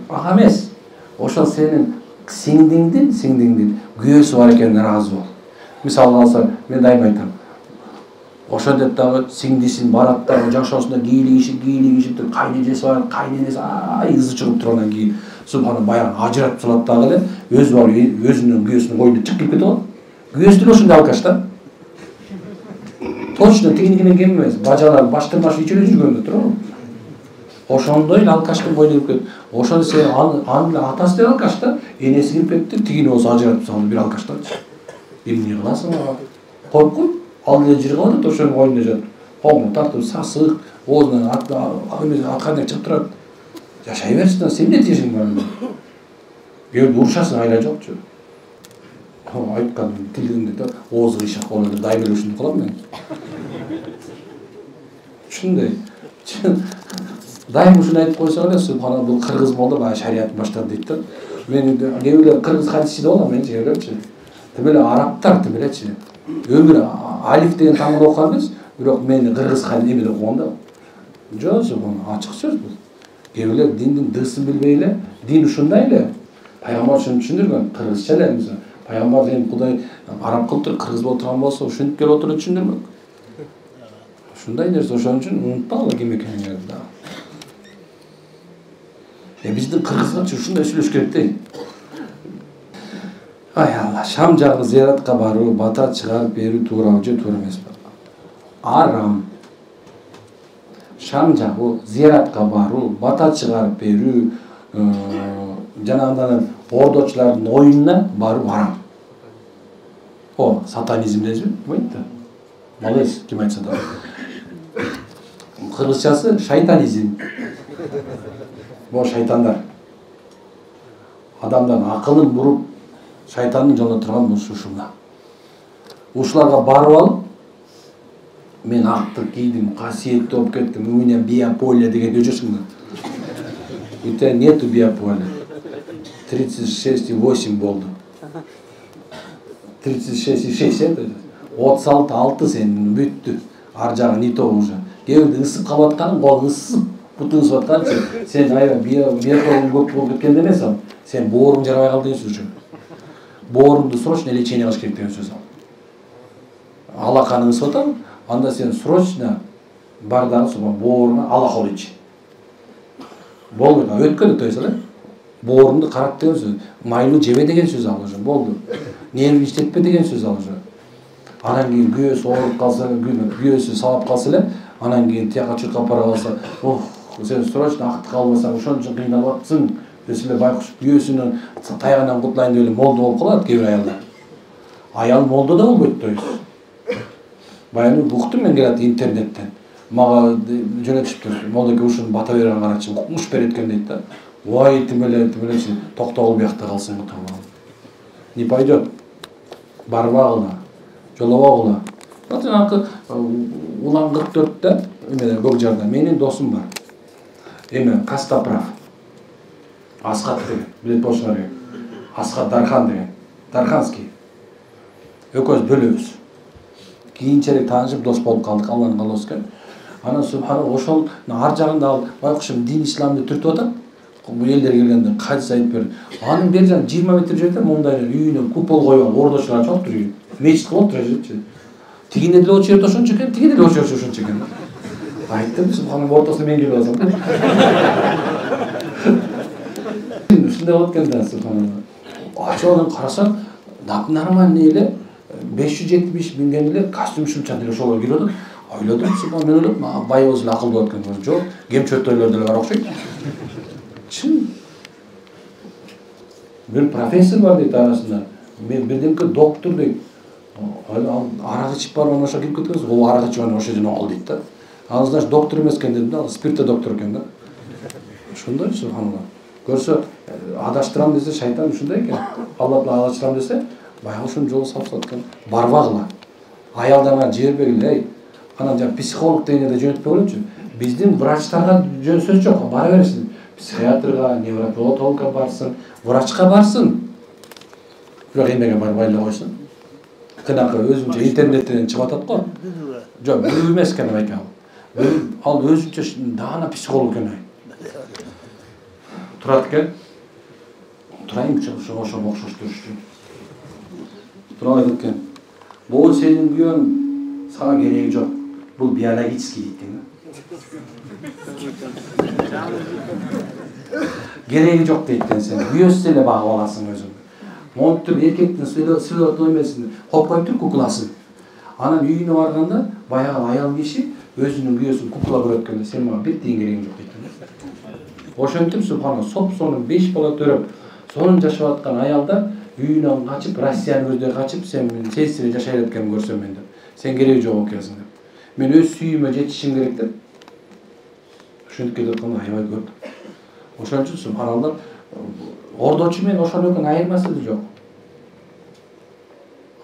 ага эмес. Ошол сенин сиңдиңдин күйөөсү бар экенине ыраазы бол. Мисалы алсак, мен дайым айтам. Ошо деп дагы сиңдисин барат дагы жашоосунда кийлигишип туруп, кайнежеси бар, кайненеси ызы чыгып тургандан кийин субхана баягы ажыратып салат дагы эле, өзү бар өзүнүн күйөөсүнүн койду чыгып кетип атат. Күйөөсү деле ошондой алкаш да. Точно тигиникинен кем эмес. Бажалар баштан баш ичире жүргөндө туурабы? Ошондой эле алкаштын бойдо кирип кетти. Ошону сен анын атасы деле алкаш да, энеси кирип кетти, тигини болсо ажыратып салды бир алкаштарчы. Эмне кыласың ага? Коркуп, ал деле жыр кылат, ошонун койдуна жатып. Колун тартып сасык, оозунан аткандай чыгып турат. Жашай берсин да, сен эмне тиешиң бар? Кээ урушасың, айла жокчу. Айткан тилдигинде да ооз кыйшак болот, дайым эле ушуну кылам мен. Ушундай. Дайым ушуну айтып койсо эле, субхана бул кыргыз болду, баягы шариятты баштады дейт да. Мен кээбилер кыргыз хадисчиде болом, мен жегелепчи. Тим эле арабтар тим элечи. Өмүр алиф деген таңда окуган эмес, бирок мен кыргыз эмеде окугам да. Жок, субхана ачык сөз бул. Кээбилер диндин дысын билбей эле, дин ушундай эле. Пайгамбар ушуну түшүндүргөн, кыргызча эле эмес. Пайгамбар деген Кудай араб кылып туруп кыргыз болуп турган болсо, ушинтип келип отуруп түшүндүрмөк. Ушундай нерсе, ошон үчүн унутпагыла ким экениңерди да. Биздин кыргызча ушундай сүйлөш керек да. Ай Алла, Шам жагы зияратка баруу, бата чыгарып берүү туурабы же туура эмеспи? Арам. Шам жагы зияратка баруу, бата чыгарып берүү, жанагындан ордочулардын оюнуна баруу арам. Сатанизм десеби, болбойт да. Молодец, ким айтса да. Кыргызчасы шайтанизм. Бул шайтандар. Адамдардын акылын буруп, шайтандын жолуна турган бул ушулар. Ушуларга барып алып, мен актык кийдим, касиеттүү болуп кеттим, у меня биополе деген өчөсүң да. У тебя нету биополя. 36,8 болду. 36,6 36,6 сен бүттү. Ар жагы не то уже. Кээбирде ысып калып атканың, кол ысып, буту ысып атканчы, сен аябай биополең көп болуп кеткенде эмес ал. Сен бооруң жарабай калды деген сөз. Боорунду срочно лечение кылыш керек деген сөз ал. Алаканың ысып атам, анда сен срочно бар дагы бооруна алакол ич. Болду, өткөн той эле. Боорунду карап деген сөз. Майлы жебе деген сөз ал уже. Болду. Нерв иштетпе деген сөз ал уже. Анан кийин күйөөсү ооруп калса, күйөөсү сабап калса эле, анан кийин тияка чуркап бара калса, сен срочно актык албасаң, ошон үчүн кыйналып атсың. Десе эле байкуш күйөөсүнүн таяганан кутулайын деп эле молдо болуп калат кээ бир аялдар. Аял молдо да болбойт то есть. Баягы уктум мен келат интернеттен. Мага жөнөтүштүр. Молдоке ушуну бата берген карачы, укмуш берет экен дейт да. Ой, тим эле токтогул биякта калсаң токтогул. Не пойдет. Барбагыла. Жолобогула. Жанагы улан 44-тө эмеде Көкжарда менин досум бар. Костоправ. Асхат деген, билет болушуңар керек. Асхат Дархан деген. Дарханский. Экөөбүз бөлөбүз. Кийинчерээк таанышып дос болуп калдык, Алланын каалоосу экен. Анан субхана ошол ар жагында ал байкушум дин исламды түртүп атат. Bu elдер келгенде кайсы айтып берди. Анын бери жагы 20 метр жерде мындай үйүнө купол койгон ордочулар чоң туруп, мечит кылып отурчу. Тигине деле очу жерде ошончо экен, тигине деле очу жерде ошончо экен. Айттым, субханалла, ортосуна мен келип алсам. Ушундай болот экен да, субханалла. Ачудан карасам, нормальный эле 570 минген эле костюм шумчан деле ошолор кирет. Ойлодум, субханалла, мен ойлодум, бай болсо эле акылдуу болот экен. Жок, кемчөттөйлөр деле бар окшойт. Чын. Bir professor var deydi arasında. Birdenki doktor deydi. Arak içip var ona şakir kötüyoruz. O arak içip var ona şakir al deydi de. Ağzından doktor emesken dedim de. Spirte doktor eken de. Şunday subhanallah. Görse adaştıram dese şeytan şunday eken. Allah'la adaştıram dese bayağı şun jol sapsatkan. Barvağla. Ayaldana jер belgili. Ey. Ana psikolog deyine de jönetpe olunca. Bizden vraçlarga jön söz жоқ. Bara verirsin. Psikiyatrga, nevropatologga barsın. Vraçka barsın. Bırak emege barbayla koysun. Kınakı özünce internetten çıkıp atat koy. Yok, bu emez kene belki al. Al özünce dağına psikolog kene. Turat gel. Turayım çalışın, oşam okşoş duruştu. Turayım gel. Bu senin güven sana gereği yok. Bu biyologitski deydi. Gereği yok deyitten sen. Güyösüyle bağlı olasın özün. Montur erkekten sülot oymasın. Hop koyup tur kukulasın. Anam үйüne barganda bayağı ayal kişi özünün güyösün kukula көрөткөндө sen bana bir deyin gereğin yok deyitten. Oşontip subhanallah sop-sonun 5 bala törüp sonun жашап аткан ayalda үйүнөн качып, Россиянын көздөй качып, sen сесире жашай эткенин көрсөм мен деп. Sen gereği жок экенсиң деп. Men öz sүйүмө жетишим керек деп. Ошентип кетип атканда аябай көп. Ошон үчүн субханалла ордочу менен ошонун айырмасы да жок.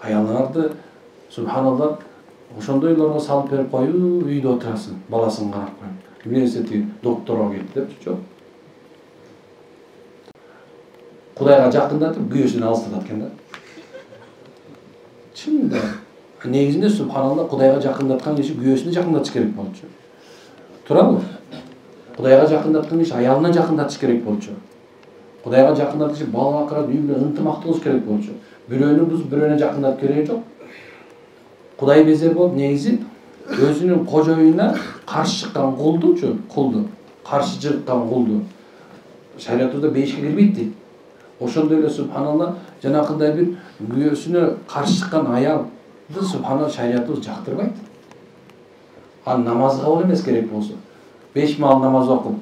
Аялдарды субханалла ошондойлорго салып берип коюп, үйдө отурасың, баласын карап коюп. Университетке докторго кетти деп жок. Кудайга жакындатып, күйөөсүн алыстатат экен да. Чын да. Негизинде субханалла Кудайга жакындаткан киши күйөөсүнө жакындатыш керек болчу. Турабы? Кудайга жакындаткан киши аялына жакындатыш керек болчу. Кудайга жакындатыш киши бала бакырат үй менен ынтымактуу болуш керек болчу. Бирөөнү буз бирөөнө жакындатып кереги жок. Кудай безер болуп негизи өзүнүн кожоюна каршы чыккан кулду, каршы чыккан кулду шариатыбызда бейишке кирбейт дейт. Ошондой эле субханалла жанакындай бир күйөөсүнө каршы чыккан аялды субханалла шариатыбыз жактырбайт. Ал намазга кабыл эмес керек болсо. 5 маал намаз окуп.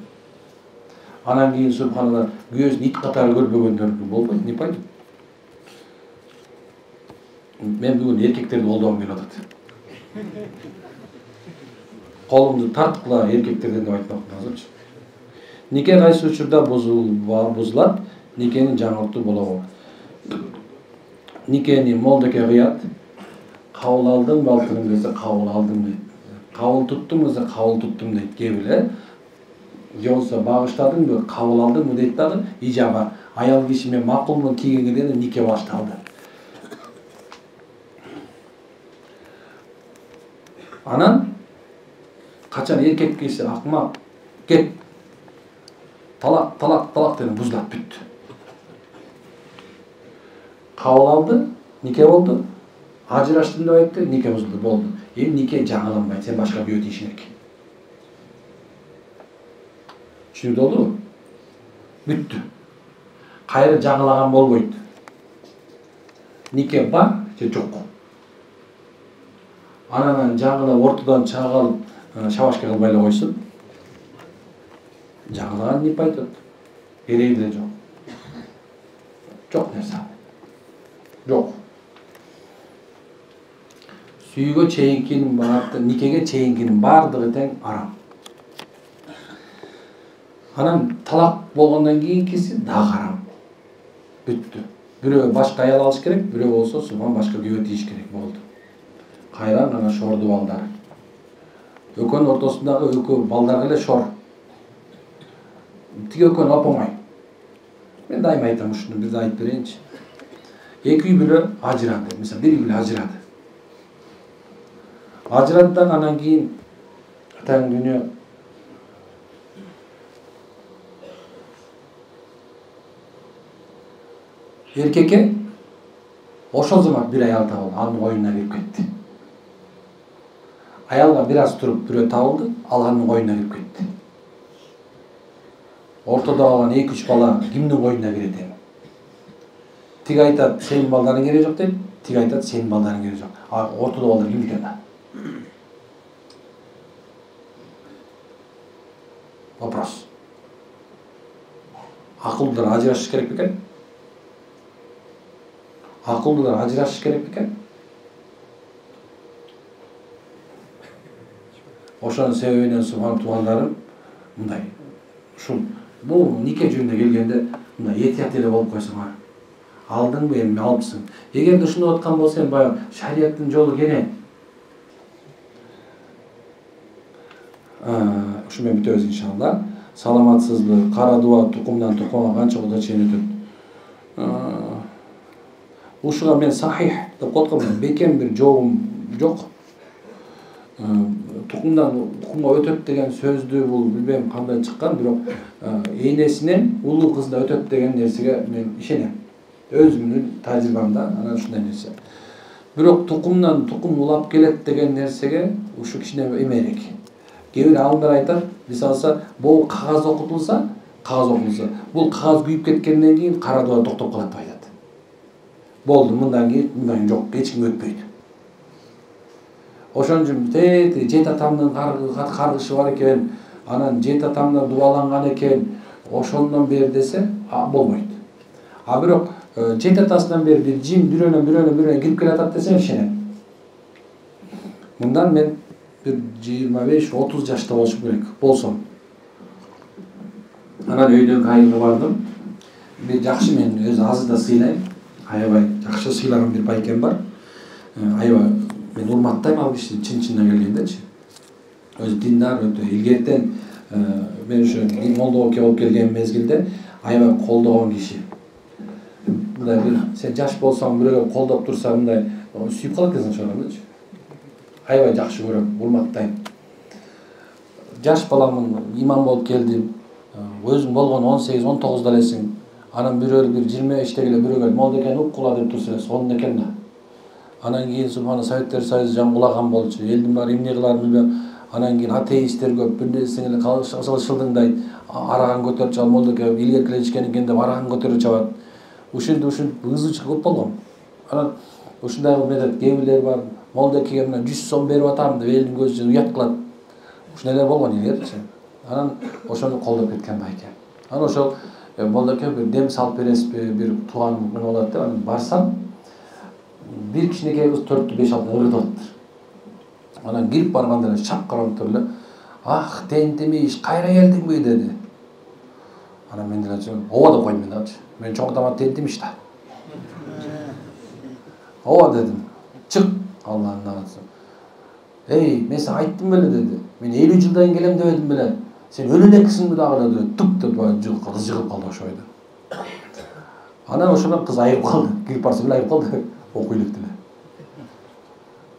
Анан кийин субханалла күйөөсүн ит катары көрбөгөндөр болбойт, не пайда? Мен бүгүн эркектерди колдогум келип атат. Колумду тарткыла эркектерден деп айтмакмын азырчы. Нике кайсы учурда бузулат, никенин жаңыртуу болобу? Никени молдоке кыят, кабыл алдым балтырым десе кабыл алдым дейт. Кабыл туттум десе кабыл туттум дейт. Кебиле же болсо багыштадыңбы, кабыл алдыңбы дейт дагы, ижаба аял киши мен макулмун кийгенге дейин нике башталды. Анан качан эркек киши акмак кет талак деген бузулат бүттү. Кабыл алды, нике болду. Ажыраштым деп айтты, нике бузулду, болду. Эми нике жаңыланбайт, сен башка күйөө тийишиң керек. Түшүнүктүү болдубу? Бүттү. Кайра жаңылаган болбойт. Нике бар же жок. Анан жаңылап ортодон чагылып, шабашка кылбай эле койсун. Жаңылаган не пайда? Кереги деле жок. Жок нерсе. Жок. Сүйгө чейинкинин баардыгы, никеге чейинкинин баардыгы тең арам. Анан талак болгондон кийинкиси дагы арам. Бүттү. Бирөө башка аял алыш керек, бирөө болсо субхан башка күйөө тийиш керек болду. Кайран ана шорду балдар. Өкөнүн ортосундагы экөө балдар эле шор. Тиги экөөнү опоңой. Мен дайыма айтам ушуну, бир да айтып берейинчи. Эки үй бүлө ажырады, мисалы бир үй бүлө ажырады. Ажырадан анан кийин таң дүнү Эркекке ошол замат бир аял табылды, анын коюнуна кирип кетти. Аялга бир аз туруп бирөө табылды, ал анын коюнуна кирип кетти. Ортодо калган 2-3 бала кимдин коюнуна кирет эми? Тиги айтат, сенин балдарың кереги жок дейт, тиги айтат, сенин балдарың кереги жок. А ортодо балдар ким экен да? Вопрос. Акылдуулар ажырашыш керек бекен? Акылдуулар ажырашыш керек бекен? Ошонун себебинен субхан туугандарым мындай. Ушул бул нике жөнүндө келгенде мындай этият эле болуп койсоңар. Алдыңбы эми алыпсың. Эгерде ушуну аткан болсо эми баягы шариаттын жолу кене. Ушу менен бүтөбүз иншалла. Саламатсызбы? Кара дуа тукумдан тукумга канча жылга чейин өтөт? Ушуга мен сахих деп котком, бекем бир жообум жок. Тукумдан тукумга өтөт деген сөздү бул билбейм кандай чыккан, бирок энесинен улуу кызына өтөт деген нерсеге мен ишенем. Өзүмдүн тажрыйбамда анан ушундай нерсе. Бирок тукумдан тукум улап келет деген нерсеге ушу кичине эмерек. Кээ бир алымдар айтат, мисалса, бул кагаз окутулса, бул кагаз күйүп кеткенден кийин кара дуа токтоп калат деп айтат. Болду, мындан кийин жок, эч ким өтпөйт. Ошон үчүн жет атамдын каргышы бар экен, анан жет атамдар дубаланган экен, ошондон бери десе, болбойт. А бирок жет атасынан бери бир жин бирөөнөн кирип келатат десе ишенем. Мындан мен bir 25-30 жашта болуш керек болсом. Анан өйдөн кайынга бардым. Бир жакшы, мен өзү азыр да сыйлайм. Аябай жакшы сыйлаган бир байкем бар. Аябай мен урматтайм ал кишини чын-чынына келгендечи. Өзү диндар, өтө илгертен мен ушу молдого болуп келген мезгилде аябай колдогон киши. Мындай бир сен жаш болсоң, бирөөгө колдоп турса, мындай сүйүп калат экенсиң ошондочу. Аябай жакшы көрөм, урматтайм. Жаш баламын, имам болуп келдим. Өзүң болгон 18-19 да элесиң. Анан бирөө бир 25 эле бирөөгө молдо экен уккула деп турса, сонун экен да. Анан кийин субхана Советтер Союзу жаңгулаган болчу. Элдин баары эмне кыларын билбем. Анан кийин атеисттер көп, бир нерсеге эле шылдыңдайт. Араган көтөрүп чабат, молдо экен илгерки эле ичкен экен деп араган көтөрүп чабат. Ушинтип ызычы көп болгон. Анан ушундай кылып метет, кээ бирлер бар. Молдекеге мына 100 сом берип атам деп элдин көзүнө уят кылат. Ушундай болгон илгерчи. Анан ошону колдоп кеткен байке. Анан ошол молдеке бир дем салып бересизби, бир тууган мен болот деп анан барсам, бир кичинекей кыз 4-5-6 ырдап атыптыр. Анан кирип барганда эле шап карап туруп эле, "Ах, тентемиш, кайра келдиңби?" деди. Анан мен деле "Ооба" деп койдум мен дагычы. Мен чоң атама тентемиш да. "Ооба" дедим. "Чык." Allah'ın namazı. "Ey, мен сага айттым беле" dedi. "Мен 50 жылдан келем дебедим беле. Сен өлө элексиңби дагы" dedi. Туп деп кыз жыгып калды ошо бойдо. Анан ошондон кыз айыгып калды. Кирип барса эле айыгып калды. Окуй элек деле.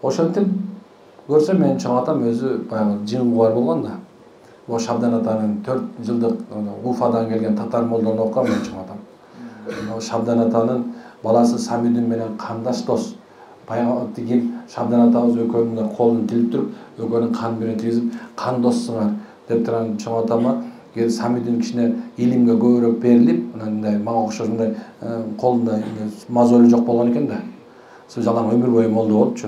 Ошентип көрсөм менин чоң атам өзү баягы жин кубар болгон да. О Шабдан атанын 4 жылдык Уфадан келген татар молдону окуган менин чоң атам. Шабдан атанын баласы Самидин менен кандаш дос. Баягы деген Шабдан атабыз экөөнүн колун тилип туруп, экөөнүн кан менен тийгизип, кан доссуңар деп турган чоң атама Самидин кичине илимге көбүрөөк берилип, мындай мага окшош мындай колунда мозолу жок болгон экен да. Сол жалаң өмүр бою молдо болупчу.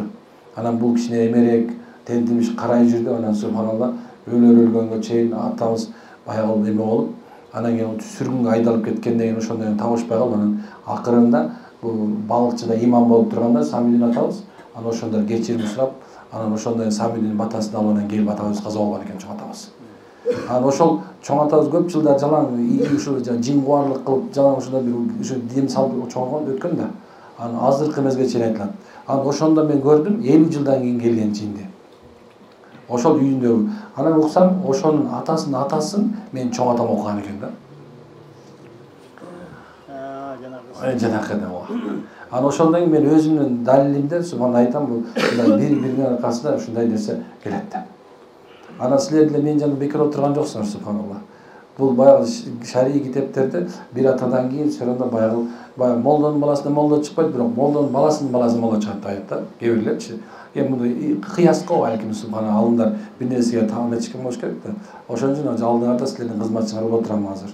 Анан бул кичине эмерек, тентимиш карай жүрдү. Анан субханалла өлгөнгө чейин атабыз баягы эме болуп, анан кийин сүргүнгө айдалып кеткенден кийин ошондон табышпай калып, анан акырында бул балыкчыда имам болуп турганда Самидин атабыз, анан ошондор кечирим сурап, анан ошондон Самидин батасын алып анан келип атабыз каза болгон экен чоң атабыз. Анан ошол чоң атабыз көп жылдар жалаң ушул жин кубарлык кылып, жалаң ушундай бир ушу дем салып чоңойгон өткөн да. Анан азыркы мезгилге чейин айтылат. Анан ошондо мен көрдүм 50 жылдан кийин келген жинди. Ошол үйүндө. Анан уксам, ошонун атасынын атасын мен чоң атам окуган экен да. Жанакы да ооба. Анан ошондон кийин мен өзүмдүн далилимде субхан айтам, бул бири-биринин аркасында ушундай нерсе келет деп. Анан силер деле менин жанымда бекер отурган жоксуңар субханалла. Бул баягы шарий китептерде бир атадан кийин соронда баягы баягы молдонун баласынан молдо чыкпайт, бирок молдонун баласынын баласы молдо чыгат деп айтат да. Кээ бирлерчи. Мындай кыяс го балким субхана алымдар бир нерсеге таам этишкен болуш керек да. Ошон үчүн алдыңарда силердин кызматчыңар болуп турам азыр.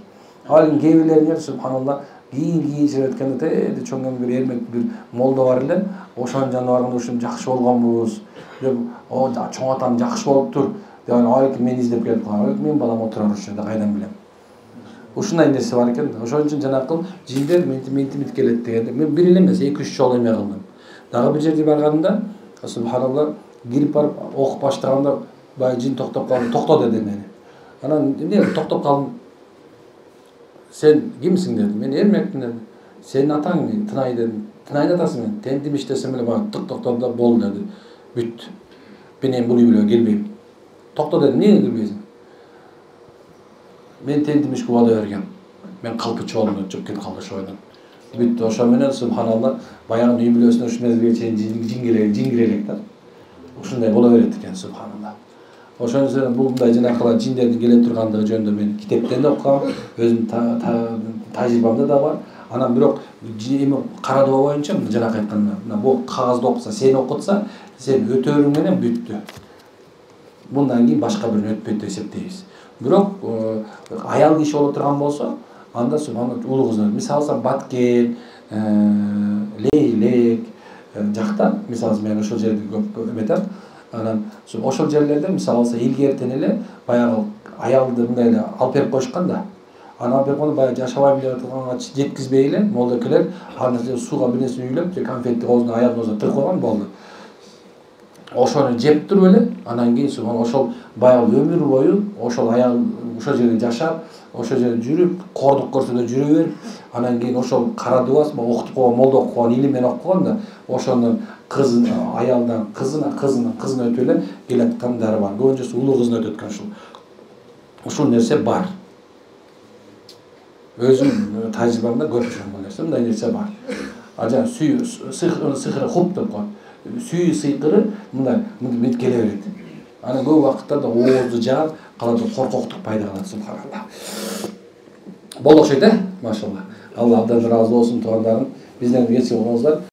Ал кээ бирлеринер субханалла кийин өткөндө теде чоңгон бир эрмек бир молдо бар эле. Ошонун жанына барганда ушун жакшы болгонбуз деп, о чоң атам жакшы болуптур деп ал мени издеп келип калган. Мен балам отурар ушунда кайдан билем. Ушундай нерсе бар экен. Ошон үчүн жанакыл жиндер ментимит келет дегенде мен бир эле эмес 2-3 жолу эме кылдым. Дагы бир жерге барганда субханалла кирип барып окуп баштаганда баягы жин токтоп калды. Токто деди мени. Анан эмне токтоп калдым? Sen kimsin dedi. Men ermektim dedi. Senin atan mı? Tınay dedim. Tınay'ın atası mı? Tendim iştesem bile bana tık toktadı da bol dedi. Büt. Benim bunu biliyor gelmeyeyim. Tokta dedim. Niye gelmeyesin? Men tendim iş kuvada örgem. Men kalpıçı oldum. Çok kötü kalpıçı oldum. Büttü. Oşan menen subhanallah bayağı neyi biliyorsun şu mezgeye çeyin cin girelekler. Uşunday bola öğrettiken subhanallah. Ошон үчүн булдай жанакылар жиндердин келе тургандыгы жөнүндө мен китептен да окугам, өзүм тажрыйбамда да бар. Анан бирок эми кара дуба боюнча жанакы айтканда, мына бул кагазды окуса, сени окутса, сен өтөрүң менен бүттү. Мындан кийин башка бирин өтпөйт деп эсептейбиз. Бирок аял киши боло турган болсо, анда субханалла улуу кыздар. Мисалы Баткен, Лейлек жакта, мисалы мен ошол жерде көп эметем. Анан ошол жерлерде мисалы илгертен эле баягы аялды мындай эле алып берип коюшкан да. Анан алып берип койгондо баягы жашабайм деп атканга жеткизбей эле молдо келер, аны сууга бир нерсе үйлөп, же конфетти оозуна аялдын оозуна тыгып койгон болду. Ошону жеп туруп эле, анан кийин ошол баягы өмүр бою ошол аял ошол жерде жашап, ошол жерде жүрүп, кордук көрсө да жүрө берип, анан кийин ошол кара дубас окутуп койгон, молдо окуп койгон, илимен окуп койгон да, ошону кызын аялдан кызына өтүп эле келаткандары бар. Көбүнчөсү улуу кызына өтөт экен ушул. Ушул нерсе бар. Өзүм тажрыйбамда көрүп жүргөн бул нерсе, мындай нерсе бар. Ажа сүйү сыйкыры хуп деп коет. Сүйү сыйкыры мындай келе берет. Анан көп убакыттарда оозду жаап, калады коркоктук пайда кылат субханалла. Болду окшойт, машалла. Алла абдан ыраазы болсун туугандарым. Бизден кечип калыңыздар.